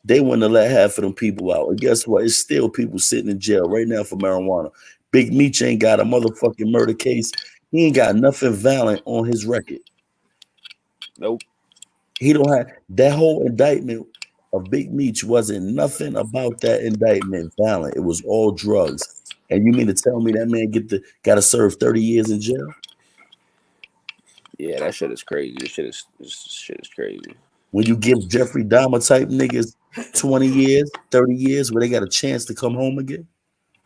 A: they wouldn't have let half of them people out. And guess what? It's still people sitting in jail right now for marijuana. Big Meech ain't got a motherfucking murder case. He ain't got nothing violent on his record.
C: Nope.
A: He don't have that whole indictment of Big Meech wasn't nothing about that indictment violent. It was all drugs. And you mean to tell me that man gotta serve 30 years in jail?
C: Yeah, that shit is crazy. This shit is crazy,
A: When you give Jeffrey Dahmer type niggas 20 years, 30 years where they got a chance to come home again?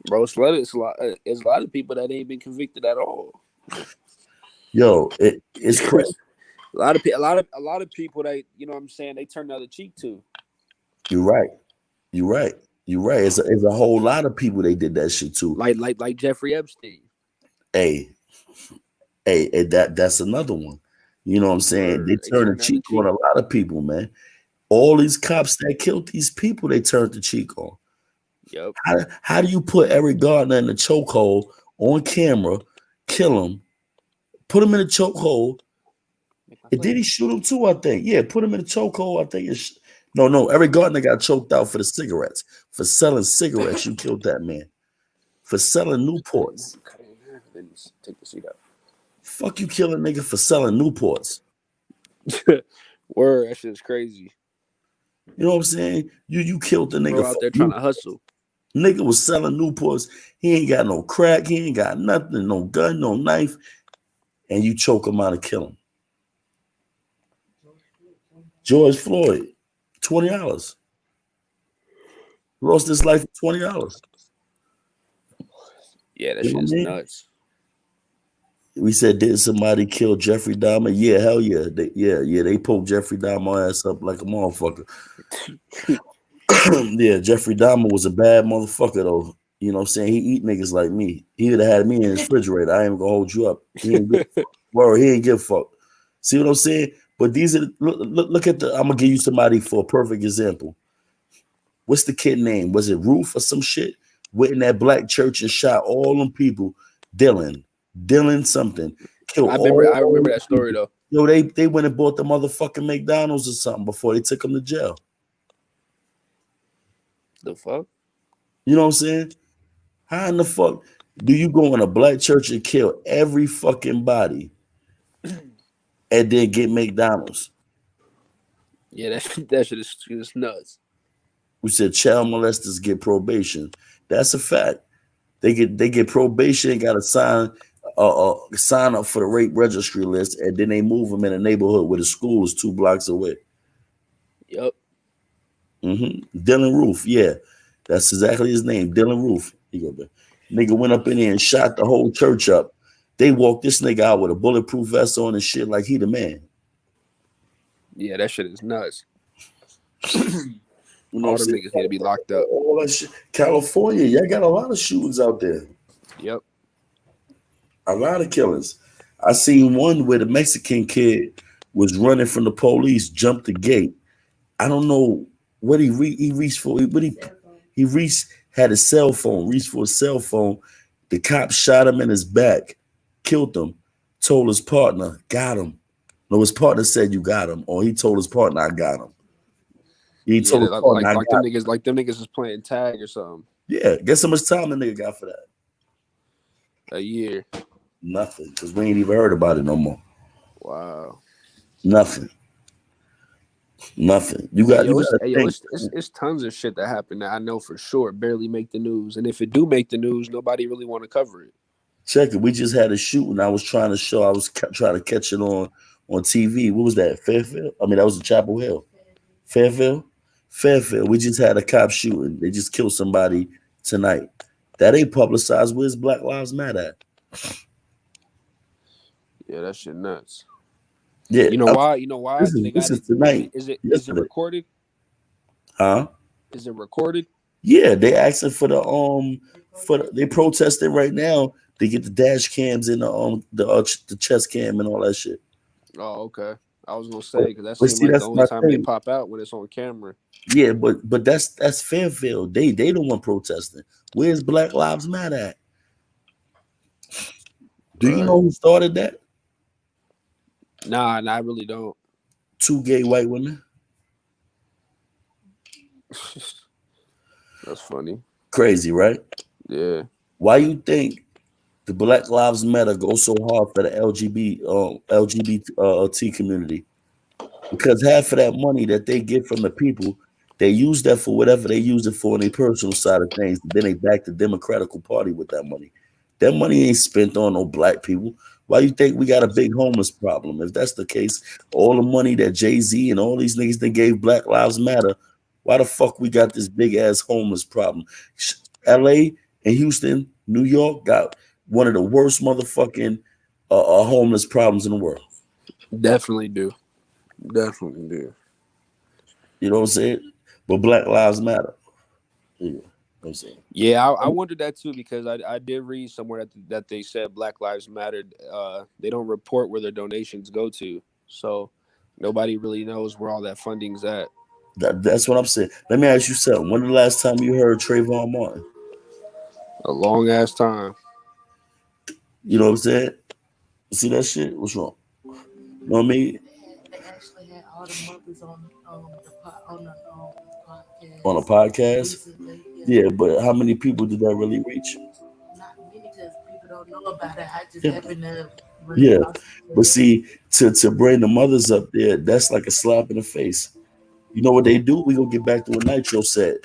C: bro. It's a lot of people that ain't been convicted at all.
A: Yo, it's crazy.
C: A lot of people that you know what I'm saying they turn the other cheek to.
A: You're right. You're right. You're right. It's a whole lot of people they did that shit to.
C: Like Jeffrey Epstein.
A: Hey, hey, that's another one. You know what I'm saying? They
C: Word, they
A: turn the
C: turn the other
A: cheek on
C: cheek.
A: a lot of people, man. All these cops that killed these people, they turned the cheek on.
C: Yep.
A: How do you put Eric Gardner in the chokehold on camera, kill him, put him in a chokehold,
C: Make my
A: and did
C: plate.
A: he shoot him too? I think. Yeah, put him in a chokehold. I think it's no. Eric Gardner got choked out for the cigarettes. For selling cigarettes, you killed that man. For selling Newports.
C: Cut it in half, then take the seat out.
A: Fuck you kill a nigga for selling Newports.
C: Word, that shit is crazy.
A: You know what I'm saying? You killed the nigga
C: Bro
A: for
C: out there trying
A: New-
C: to hustle.
A: nigga was selling Newports. He ain't got no crack. He ain't got nothing, no gun, no knife, and you choke him out and kill him. George Floyd, $20. Lost his life for $20.
C: Yeah, that
A: You know
C: shit
A: what I
C: is
A: mean?
C: nuts.
A: We said, did somebody kill Jeffrey Dahmer? Yeah, hell yeah. They poked Jeffrey Dahmer ass up like a motherfucker. Yeah, Jeffrey Dahmer was a bad motherfucker though. You know what I'm saying? He eat niggas like me. He would have had me in his refrigerator. I ain't gonna hold you up. He ain't give a fuck. Word, he ain't give a fuck. See what I'm saying? But these are look at the I'm gonna give you somebody for a perfect example. What's the kid name? Was it Ruth or some shit? Went in that black church and shot all them people. Dylan. Dylan something. Killed
C: I
A: all
C: remember
A: them
C: that story
A: people.
C: though.
A: Yo, they went and bought the motherfucking McDonald's or something before they took him to jail.
C: The fuck?
A: You know what I'm saying? How in the fuck do you go in a black church and kill every fucking body and then get McDonald's?
C: Yeah, that shit is nuts.
A: We said child molesters get probation. That's a fact. They get probation, got to sign up for the rape registry list, and then they move them in a neighborhood where the school is 2 blocks away.
C: Yep.
A: Dylan Roof, yeah, that's exactly his name, Dylan Roof. He go there. Nigga went up in there and shot the whole church up. They walked this nigga out with a bulletproof vest on and shit like he the man.
C: Yeah, that shit is nuts.
A: You know what I'm
C: All them
A: saying?
C: niggas need to be locked up.
A: All that shit. California, y'all got a lot of shootings out there.
C: Yep.
A: A lot of killings. I seen one where the Mexican kid was running from the police, jumped the gate. I don't know what he reached for. He reached had a cell phone, reached for a cell phone. The cop shot him in his back, killed him, told his partner, got him. No, his partner said you got him, or he told his partner, I got him. He
C: Yeah,
A: told his partner, I got him.
C: like them niggas is playing tag or something.
A: Yeah, guess how much time the nigga got for that?
C: A year.
A: Nothing, because we ain't even heard about it no more.
C: Wow.
A: Nothing. Nothing. You gotta
C: Hey yo,
A: think.
C: it's tons of shit that happened that I know for sure barely make the news, and if it do make the news, nobody really want to cover it.
A: Check it. We just had a shooting. I was trying to show. I was trying to catch it on TV. What was that? Fairfield. I mean, that was in Chapel Hill. Fairfield. Fairfield. We just had a cop shooting. They just killed somebody tonight. That ain't publicized. Where's Black Lives Matter at?
C: Yeah, that shit nuts.
A: Yeah.
C: You know why? You know why they
A: This
C: got
A: is
C: it? Is it
A: tonight.
C: is it is it
A: Yesterday.
C: recorded?
A: Huh?
C: Is it recorded?
A: Yeah. They asking they protesting right now to get the dash cams and the chest cam and all that shit.
C: Oh, okay. I was gonna
A: But,
C: say because that
A: but
C: seemed
A: see,
C: like the
A: that's
C: only
A: my
C: time they
A: thing.
C: pop out when it's on camera.
A: Yeah, but that's Fairfield. They the one protesting. Where's Black Lives Matter at? Do you
C: Right.
A: know who started that?
C: Nah, I really don't.
A: Two gay white women.
C: That's funny.
A: Crazy, right?
C: Yeah.
A: Why you think the Black Lives Matter goes so hard for the LGBT community? Because half of that money that they get from the people, they use that for whatever they use it for on their personal side of things. Then they back the Democratical Party with that money. That money ain't spent on no black people. Why you think we got a big homeless problem? If that's the case, all the money that Jay-Z and all these niggas that gave Black Lives Matter, why the fuck we got this big ass homeless problem? LA and Houston, New York got one of the worst motherfucking homeless problems in the world.
C: Definitely do. Definitely do.
A: You know what I'm saying? But Black Lives Matter. Yeah, you know what I'm saying?
C: Yeah, I wondered that too because I did read somewhere that they said Black Lives Matter. They don't report where their donations go to, so nobody really knows where all that funding's at.
A: That's what I'm saying. Let me ask you something. When the last time you heard Trayvon Martin?
C: A long ass time.
A: You know what I'm saying? See that shit? What's wrong? You know what I mean?
D: They actually had all the mothers on the
A: On a
D: podcast
A: podcast?
D: recently. Yeah,
A: Yeah, but how many people did that really reach?
D: not many because people don't know about it. I just
A: Yeah.
D: happened to run
A: Yeah.
D: across
A: But
D: it.
A: see, to bring the mothers up there, that's like a slap in the face. You know what they do? We gonna get back to what Nitro said.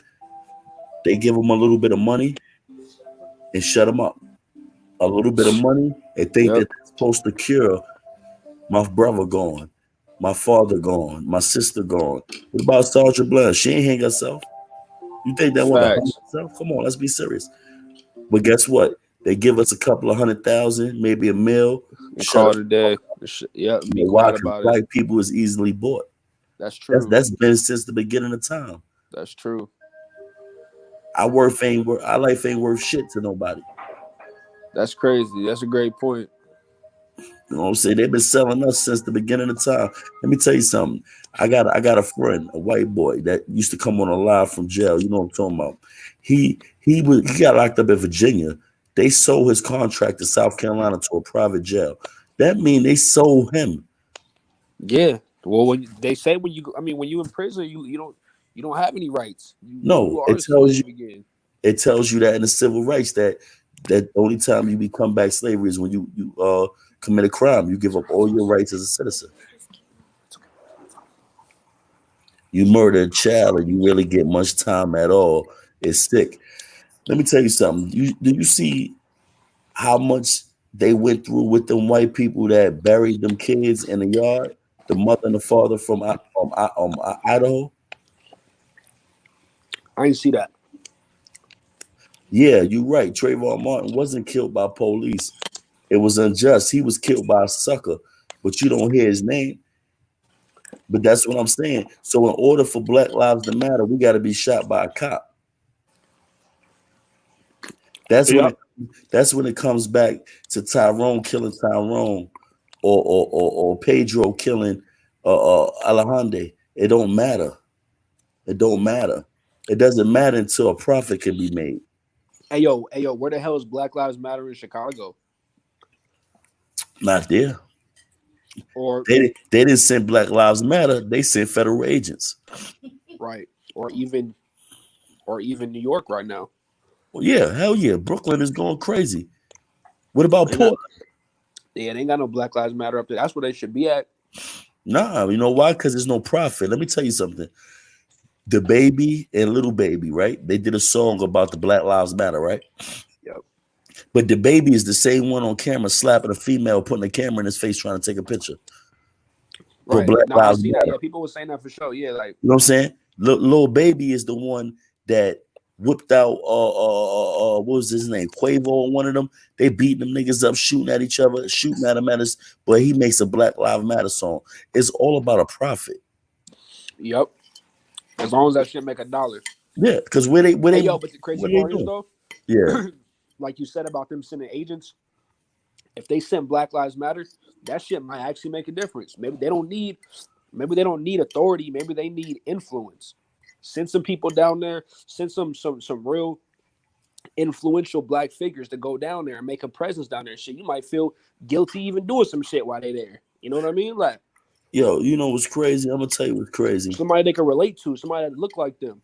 A: They give them a little bit of money and shut them up. A little bit of money and think
C: Yep.
A: that they're supposed to cure my brother gone, my father gone, my sister gone. What about Sandra Bland? She ain't hang herself. You think that woman hung
C: Facts.
A: herself? Come on, let's be serious. But guess what? They give us a couple of 100,000, maybe a mil.
C: And
A: Shut
C: call
A: up.
C: it a day. Yep.
A: You
C: Be
A: know why?
C: quiet
A: Because
C: about it.
A: black people is easily bought.
C: That's
A: That's
C: true.
A: that's been since the beginning of time.
C: That's true.
A: Our worth ain't worth. Our life ain't worth shit to nobody.
C: That's crazy. That's a great point.
A: You know what I'm saying? They've been selling us since the beginning of time. Let me tell you something. I got a friend, a white boy that used to come on a live from jail. You know what I'm talking about? He got locked up in Virginia. They sold his contract to South Carolina to a private jail. That mean they sold him.
C: Yeah. Well, they say when you in prison, you don't have any rights. You
A: No,
C: are a slave again.
A: it tells you that in the civil rights that the only time you become back slavery is when you commit a crime. You give up all your rights as a citizen. You murder a child and you really get much time at all. It's sick. Let me tell you something. Do you see how much they went through with them white people that buried them kids in the yard? The mother and the father from Idaho.
C: I didn't see that.
A: Yeah, you're right. Trayvon Martin wasn't killed by police. It was unjust. He was killed by a sucker, but you don't hear his name. But that's what I'm saying. So in order for Black Lives to matter, we got to be shot by a cop. That's when
C: Yep.
A: it that's when it comes back to Tyrone killing Tyrone or Pedro killing Alejandro. It don't matter. It don't matter. It doesn't matter until a profit can be made.
C: Hey yo, where the hell is Black Lives Matter in Chicago?
A: Not there.
C: Or
A: They didn't send Black Lives Matter. They sent federal agents.
C: right, or even New York right now.
A: Well, yeah, hell yeah. Brooklyn is going crazy. What about
C: They not.
A: Portland?
C: Yeah, they ain't got no Black Lives Matter up there. That's where they should be at.
A: Nah, you know why? Because there's no profit. Let me tell you something. The baby and little baby, right? They did a song about the Black Lives Matter, right?
C: Yep.
A: But the baby is the same one on camera slapping a female, putting a camera in his face, trying to take a picture for
C: Right.
A: Black
C: No, I
A: Lives
C: see that.
A: Matter.
C: Yeah, people were saying that for sure. Yeah, like
A: You know what I'm saying? Little baby is the one that whipped out what was his name? Quavo or one of them. They beating them niggas up, shooting at each other, shooting at him at us. But he makes a Black Lives Matter song. It's all about a profit.
C: yep. As long as that shit make $1.
A: Yeah, because where they
C: Hey yo, but the crazy
A: what are they
C: part is
A: doing?
C: though,
A: Yeah.
C: like you said about them sending agents, if they send Black Lives Matter, that shit might actually make a difference. Maybe they don't need authority, maybe they need influence. Send some people down there, send some real influential black figures to go down there and make a presence down there and shit. You might feel guilty even doing some shit while they there. You know what I mean? Like
A: Yo, you know what's crazy? I'm gonna tell you what's crazy.
C: somebody they can relate to, somebody that look like them.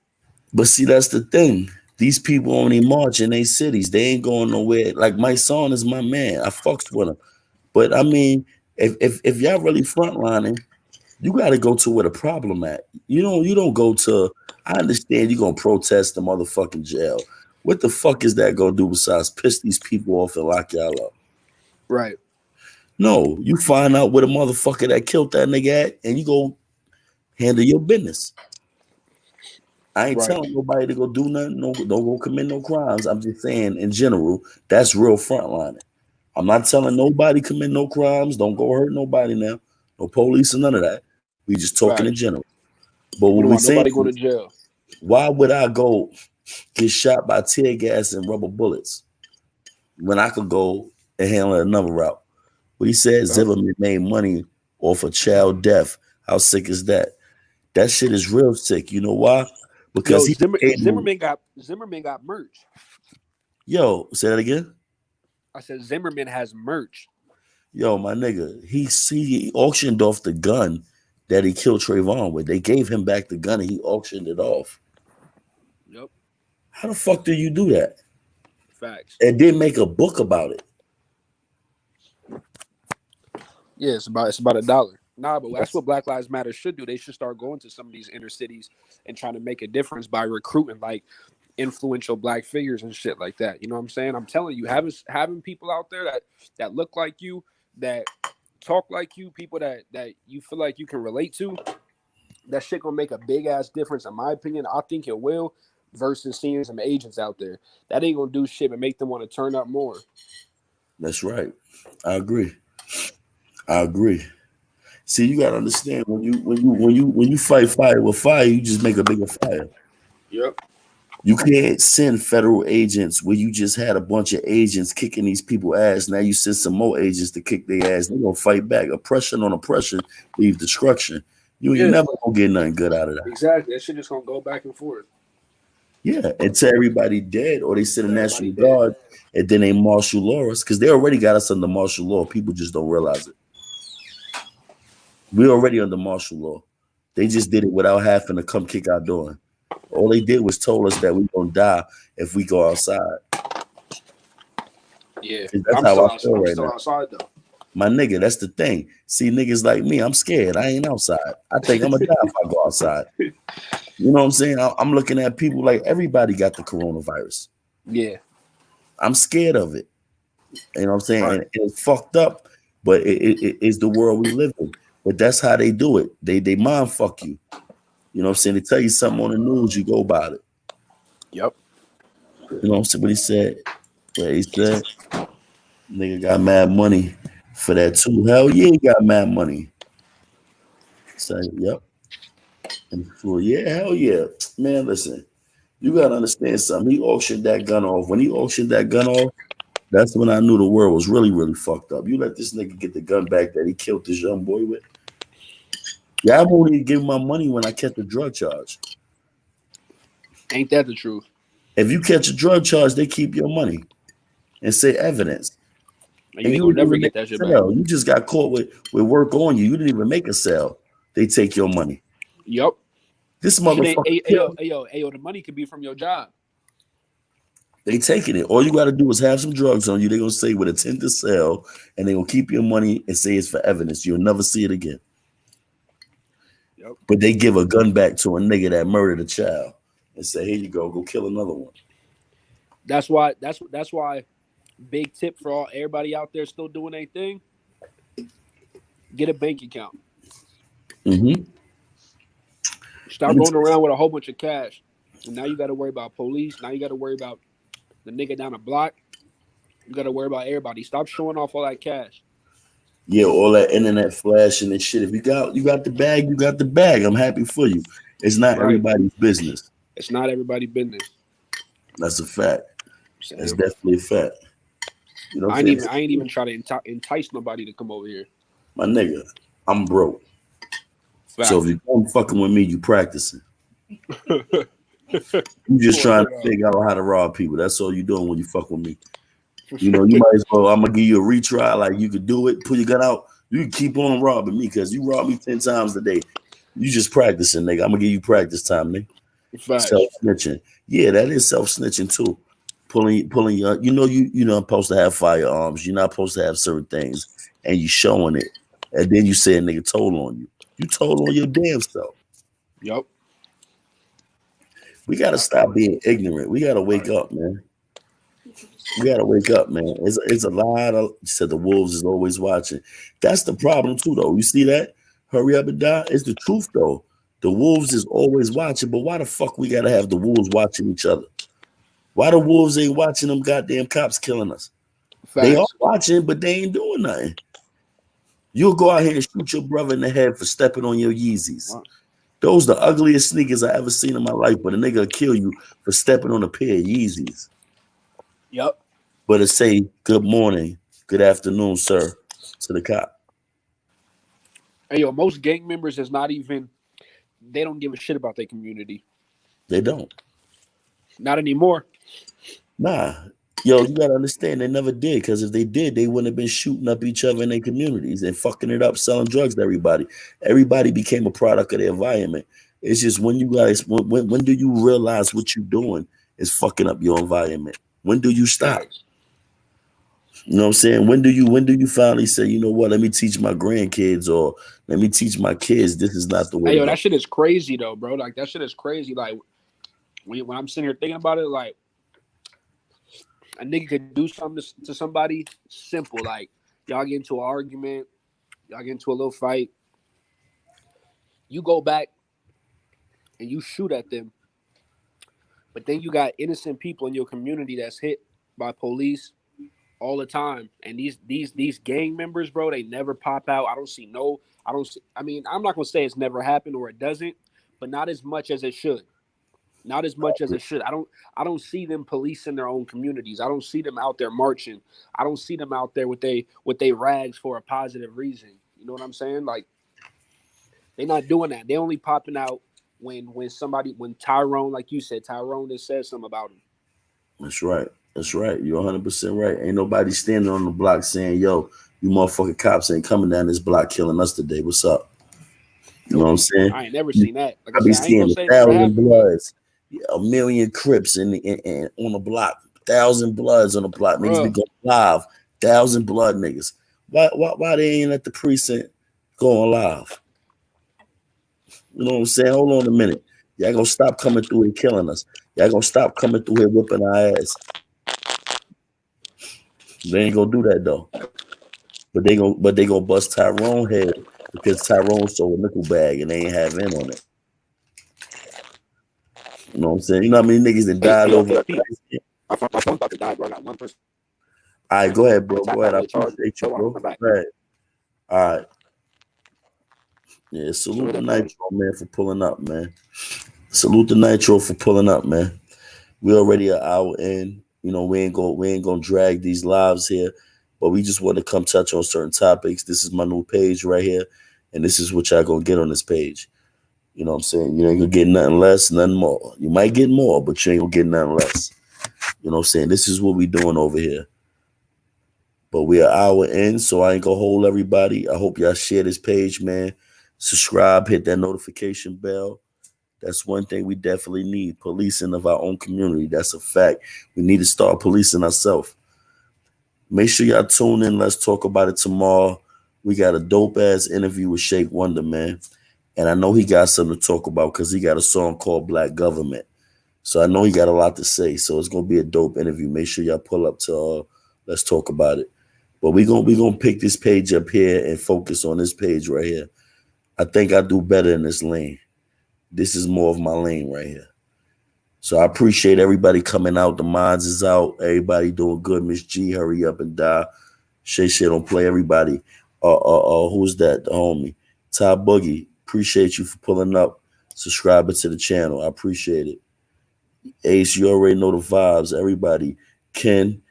A: But see, that's the thing. These people only march in their cities. They ain't going nowhere. Like my son is my man. I fucks with him. But I mean, if y'all really frontlining, you got to go to where the problem at. You don't go to. I understand you gonna protest the motherfucking jail. What the fuck is that gonna do besides piss these people off and lock y'all up?
C: Right,
A: No, you find out where the motherfucker that killed that nigga at, and you go handle your business. I ain't
C: right.
A: telling nobody to go do nothing. No, don't go commit no crimes. I'm just saying in general, that's real frontlining. I'm not telling nobody commit no crimes. Don't go hurt nobody now. No police or none of that. We just talking in
C: Facts.
A: general. But
C: We
A: what
C: don't
A: we
C: want
A: saying
C: nobody going to
A: is,
C: jail.
A: why would I go get shot by tear gas and rubber bullets when I could go and handle another route? What he said,
C: Yep.
A: Zimmerman made money off a child death. How sick is that? That shit is real sick. You know why? Because
C: Yo,
A: he able.
C: Zimmerman got merch.
A: Yo, say that again.
C: I said Zimmerman has merch.
A: Yo, my nigga, he auctioned off the gun that he killed Trayvon with. They gave him back the gun and he auctioned it off.
C: Yep.
A: How the fuck do you do that?
C: Facts.
A: And then make a book about it.
C: Yeah, it's about $1. Nah, but that's
A: That's
C: what Black Lives Matter should do. They should start going to some of these inner cities and trying to make a difference by recruiting like influential black figures and shit like that. You know what I'm saying? I'm telling you, having people out there that look like you, that talk like you, people that you feel like you can relate to, that shit gonna make a big ass difference. In my opinion, I think it will. Versus seeing some agents out there that ain't gonna do shit but make them want to turn up more.
A: that's right. I agree. I agree. See, you gotta understand when you fight fire with fire, you just make a bigger fire.
C: Yep.
A: You can't send federal agents where you just had a bunch of agents kicking these people ass. Now you send some more agents to kick their ass. They're gonna fight back. Oppression on oppression leaves destruction. You ain't
C: Yeah.
A: never gonna get nothing good out of that.
C: Exactly. That shit just gonna go back and forth.
A: Yeah, until everybody dead or they send a
C: Everybody
A: national
C: dead.
A: guard and then they martial law us because they already got us under martial law. People just don't realize it. We're already under martial law. They just did it without having to come kick our door. All they did was told us that we're gonna die if we go outside.
C: Yeah.
A: 'Cause
C: But
A: that's
C: I'm
A: how
C: still
A: I
C: outside.
A: feel
C: I'm
A: right
C: still
A: now.
C: outside though.
A: My nigga, that's the thing. See, niggas like me, I'm scared. I ain't outside. I think I'm gonna die if I go outside. You know what I'm saying? I'm looking at people like everybody got the coronavirus.
C: Yeah.
A: I'm scared of it. You know what I'm saying?
C: Right.
A: And it's fucked up, but it's the world we live in. But that's how they do it. They mind fuck you. You know what I'm saying? They tell you something on the news, you go about it.
C: Yep.
A: You know what I'm saying? What he said? What he said? Nigga got mad money for that too. Hell yeah, he got mad money. So yep. And for yeah, hell yeah. Man, listen, you gotta understand something. He auctioned that gun off. When he auctioned that gun off, that's when I knew the world was really, really fucked up. You let this nigga get the gun back that he killed this young boy with. Yeah, I won't even give him my money when I catch a drug charge.
C: Ain't that the truth?
A: If you catch a drug charge, they keep your money and say evidence.
C: And you
A: And
C: ain't
A: you
C: gonna
A: didn't
C: never
A: even make
C: get that shit
A: a
C: back.
A: sale. You just got caught with work on you. You didn't even make a sale. They take your money.
C: Yep.
A: This
C: Shit ain't.
A: motherfucker
C: Hey,
A: killed.
C: hey, yo. The money could be from your job.
A: They taking it. All you got to do is have some drugs on you. They're gonna say with intent to sell, and they gonna keep your money and say it's for evidence. You'll never see it again.
C: Yep.
A: But they give a gun back to a nigga that murdered a child and say, "Here you go kill another one."
C: That's why. That's why. Big tip for all everybody out there still doing their thing. Get a bank account.
A: Mm-hmm.
C: Stop rolling around with a whole bunch of cash. And now you got to worry about police. Now you got to worry about the nigga down the block. You got to worry about everybody. Stop showing off all that cash.
A: Yeah, all that internet flashing and shit. If you got the bag, you got the bag. I'm happy for you. It's not
C: Right.
A: everybody's business.
C: It's not everybody business.
A: That's a fact. That's
C: Sam.
A: definitely a fact. You know what
C: I
A: I'm
C: ain't
A: saying?
C: even. I ain't even try to entice nobody to come over here.
A: My nigga, I'm broke. So if
C: Facts.
A: you come fucking with me, you practicing. You just
C: For
A: trying to
C: real.
A: figure out how to rob people. That's all you doing when you fuck with me. You know, you might as well. I'm gonna give you a retry. Like you could do it. Pull your gun out. You can keep on robbing me because you robbed me 10 times a day. You just practicing, nigga. I'm gonna give you practice time, nigga. Self
C: Facts.
A: snitching. Yeah, that is self snitching too. Pulling your. You know, supposed to have firearms. You're not supposed to have certain things, and you showing it, and then you say a nigga told on you. You told on your damn self.
C: Yup.
A: We gotta stop being ignorant. We gotta wake up, man. We gotta wake up, man. It's a lot of you said the wolves is always watching. That's the problem too, though. You see that? Hurry up and die. It's the truth though. The wolves is always watching, but why the fuck we gotta have the wolves watching each other? Why the wolves ain't watching them goddamn cops killing us? They are
C: Facts.
A: watching, but they ain't doing nothing. You'll go out here and shoot your brother in the head for stepping on your Yeezys. Those the ugliest sneakers I ever seen in my life, but a nigga will kill you for stepping on a pair of Yeezys.
C: Yup.
A: But it say good morning, good afternoon, sir, to the cop.
C: And yo, most gang members is not even. They don't give a shit about their community.
A: They don't.
C: Not anymore.
A: Nah. Yo, you gotta understand they never did, because if they did, they wouldn't have been shooting up each other in their communities and fucking it up, selling drugs to everybody. Everybody became a product of their environment. It's just when you guys when do you realize what you're doing is fucking up your environment? When do you stop?
C: Facts.
A: You know what I'm saying? When do you finally say, you know what, let me teach my grandkids or let me teach my kids this is not the way
C: Hey
A: to
C: yo,
A: go.
C: that shit is crazy though, bro. Like that shit is crazy. Like when I'm sitting here thinking about it, like a nigga could do something to somebody simple, like y'all get into an argument, y'all get into a little fight, you go back and you shoot at them, but then you got innocent people in your community that's hit by police all the time, and these gang members, bro, they never pop out. I don't see. I mean, I'm not gonna say it's never happened or it doesn't, but not as much as it should. Not as much as it should. I don't see them policing their own communities. I don't see them out there marching. I don't see them out there with they rags for a positive reason. You know what I'm saying? Like they're not doing that. They only popping out when Tyrone, like you said, Tyrone just said something about him.
A: That's right. That's right. You're 100% right. Ain't nobody standing on the block saying, yo, you motherfucking cops ain't coming down this block killing us today. What's up? You know what
C: Nope.
A: I'm saying?
C: I ain't never seen that. Like I
A: I be
C: said, I ain't gonna
A: seeing
C: say it
A: a
C: never
A: thousand
C: happened, but
A: bloods, a million Crips on the block, 1,000 bloods on the block. Niggas be
C: bruh,
A: going live, 1,000 blood niggas. Why they ain't at the precinct going live? You know what I'm saying? Hold on a minute. Y'all gonna stop coming through and killing us. Y'all gonna stop coming through here whipping our ass. They ain't gonna do that though. But they gonna bust Tyrone head because Tyrone sold a nickel bag and they ain't have in on it. You know what I'm saying? You know how many niggas that
C: hey,
A: died
C: yo,
A: over
C: KP,
A: that?
C: my phone about to die, bro. I got one person
A: All right, go ahead, bro.
C: tap
A: Go
C: out
A: ahead. I
C: of the charge.
A: appreciate you,
C: So I'm
A: bro.
C: come back.
A: Go ahead. All right. Yeah,
C: Sure
A: salute the
C: that, bro.
A: Nitro, man, for pulling up, man. Salute the Nitro for pulling up, man. We already an hour in. You know, we ain't gonna drag these lives here, but we just want to come touch on certain topics. This is my new page right here, and this is what y'all gonna get on this page. You know what I'm saying? You ain't gonna get nothing less, nothing more. You might get more, but you ain't gonna get nothing less. You know what I'm saying? This is what we doing over here. But we are an hour in, so I ain't gonna hold everybody. I hope y'all share this page, man. Subscribe, hit that notification bell. That's one thing we definitely need. Policing of our own community. That's a fact. We need to start policing ourselves. Make sure y'all tune in. Let's talk about it tomorrow. We got a dope ass interview with Shake Wonder, man. And I know he got something to talk about because he got a song called Black Government. So I know he got a lot to say. So it's gonna be a dope interview. Make sure y'all pull up to let's talk about it. But we gonna pick this page up here and focus on this page right here. I think I do better in this lane. This is more of my lane right here. So I appreciate everybody coming out. The mods is out. Everybody doing good. Miss G, hurry up and die. Shay Shay don't play everybody. Who's that? The homie. Ty Boogie. Appreciate you for pulling up. Subscribing to the channel. I appreciate it. Ace, you already know the vibes. Everybody. Ken,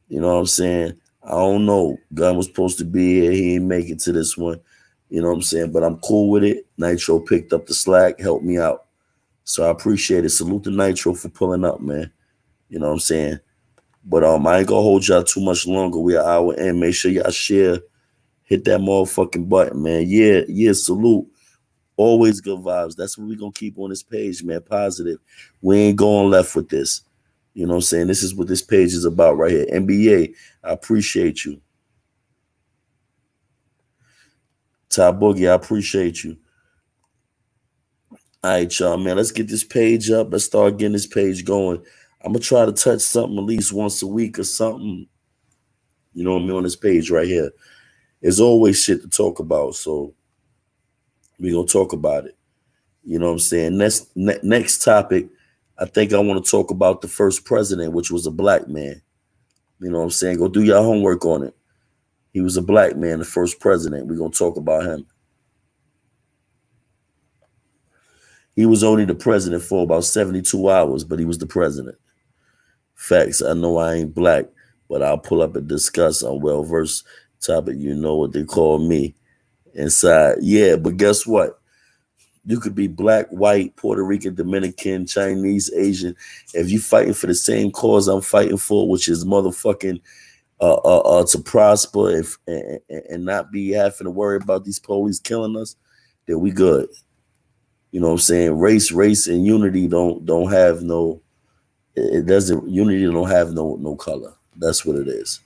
A: you know what I'm saying? I don't know. Gun was supposed to be here. He ain't make it to this one. You know what I'm saying? But I'm cool with it. Nitro picked up the slack, helped me out. So I appreciate it. Salute the Nitro for pulling up, man. You know what I'm saying? But I ain't gonna hold y'all too much longer. We an hour in. Make sure y'all share, hit that motherfucking button, man. Yeah, yeah, salute. Always good vibes. That's what we gonna keep on this page, man. Positive. We ain't going left with this. You know what I'm saying? This is what this page is about right here. NBA, I appreciate you. Ty Boogie, I appreciate you. All right, y'all, man. Let's get this page up. Let's start getting this page going. I'm gonna try to touch something at least once a week or something. You know what I mean on this page right here. There's always shit to talk about, so we gonna talk about it. You know what I'm saying? Next topic, I think I want to talk about the first president, which was a black man. You know what I'm saying? Go do your homework on it. He was a black man, the first president. We're gonna talk about him. He was only the president for about 72 hours, but he was the president. Facts. I know I ain't black, but I'll pull up and discuss on well versed topic. You know what they call me inside. Yeah, but guess what? You could be black, white, Puerto Rican, Dominican, Chinese, Asian. If you fighting for the same cause I'm fighting for, which is motherfucking to prosper and not be having to worry about these police killing us, then we good. You know what I'm saying? Race, and unity don't have no. It doesn't. Unity don't have no color. That's what it is.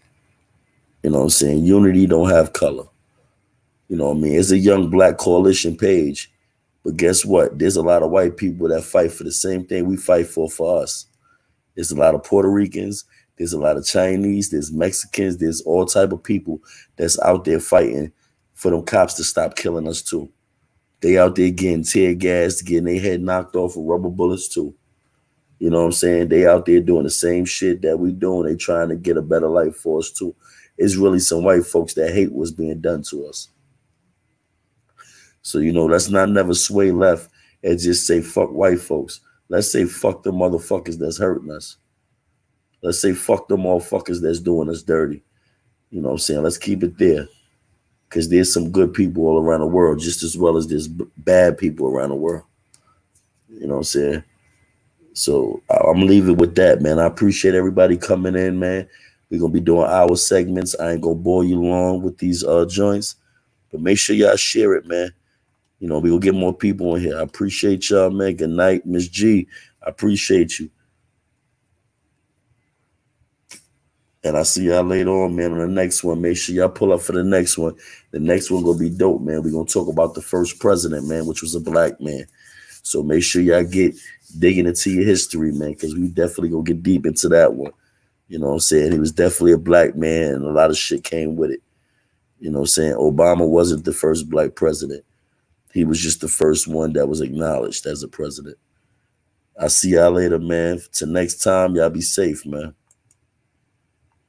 A: You know what I'm saying? Unity don't have color. You know what I mean? It's a young black coalition page. But guess what? There's a lot of white people that fight for the same thing we fight for us. There's a lot of Puerto Ricans. There's a lot of Chinese. There's Mexicans. There's all type of people that's out there fighting for them cops to stop killing us too. They out there getting tear gassed, getting their head knocked off with rubber bullets too. You know what I'm saying? They out there doing the same shit that we doing. They trying to get a better life for us too. It's really some white folks that hate what's being done to us. So, let's not never sway left and just say fuck white folks. Let's say fuck the motherfuckers that's hurting us. Let's say fuck the motherfuckers that's doing us dirty. You know what I'm saying? Let's keep it there. Because there's some good people all around the world, just as well as there's bad people around the world. You know what I'm saying? So I'm gonna leave it with that, man. I appreciate everybody coming in, man. We're gonna be doing our segments. I ain't gonna bore you long with these joints, but make sure y'all share it, man. We gonna get more people in here. I appreciate y'all, man. Good night, Miss G. I appreciate you. And I see y'all later on, man, on the next one. Make sure y'all pull up for the next one. The next one gonna be dope, man. We're gonna talk about the first president, man, which was a black man. So make sure y'all get digging into your history, man, because we definitely gonna get deep into that one. You know what I'm saying? He was definitely a black man, and a lot of shit came with it. You know what I'm saying? Obama wasn't the first black president. He was just the first one that was acknowledged as a president. I'll see y'all later, man. Till next time, y'all be safe, man.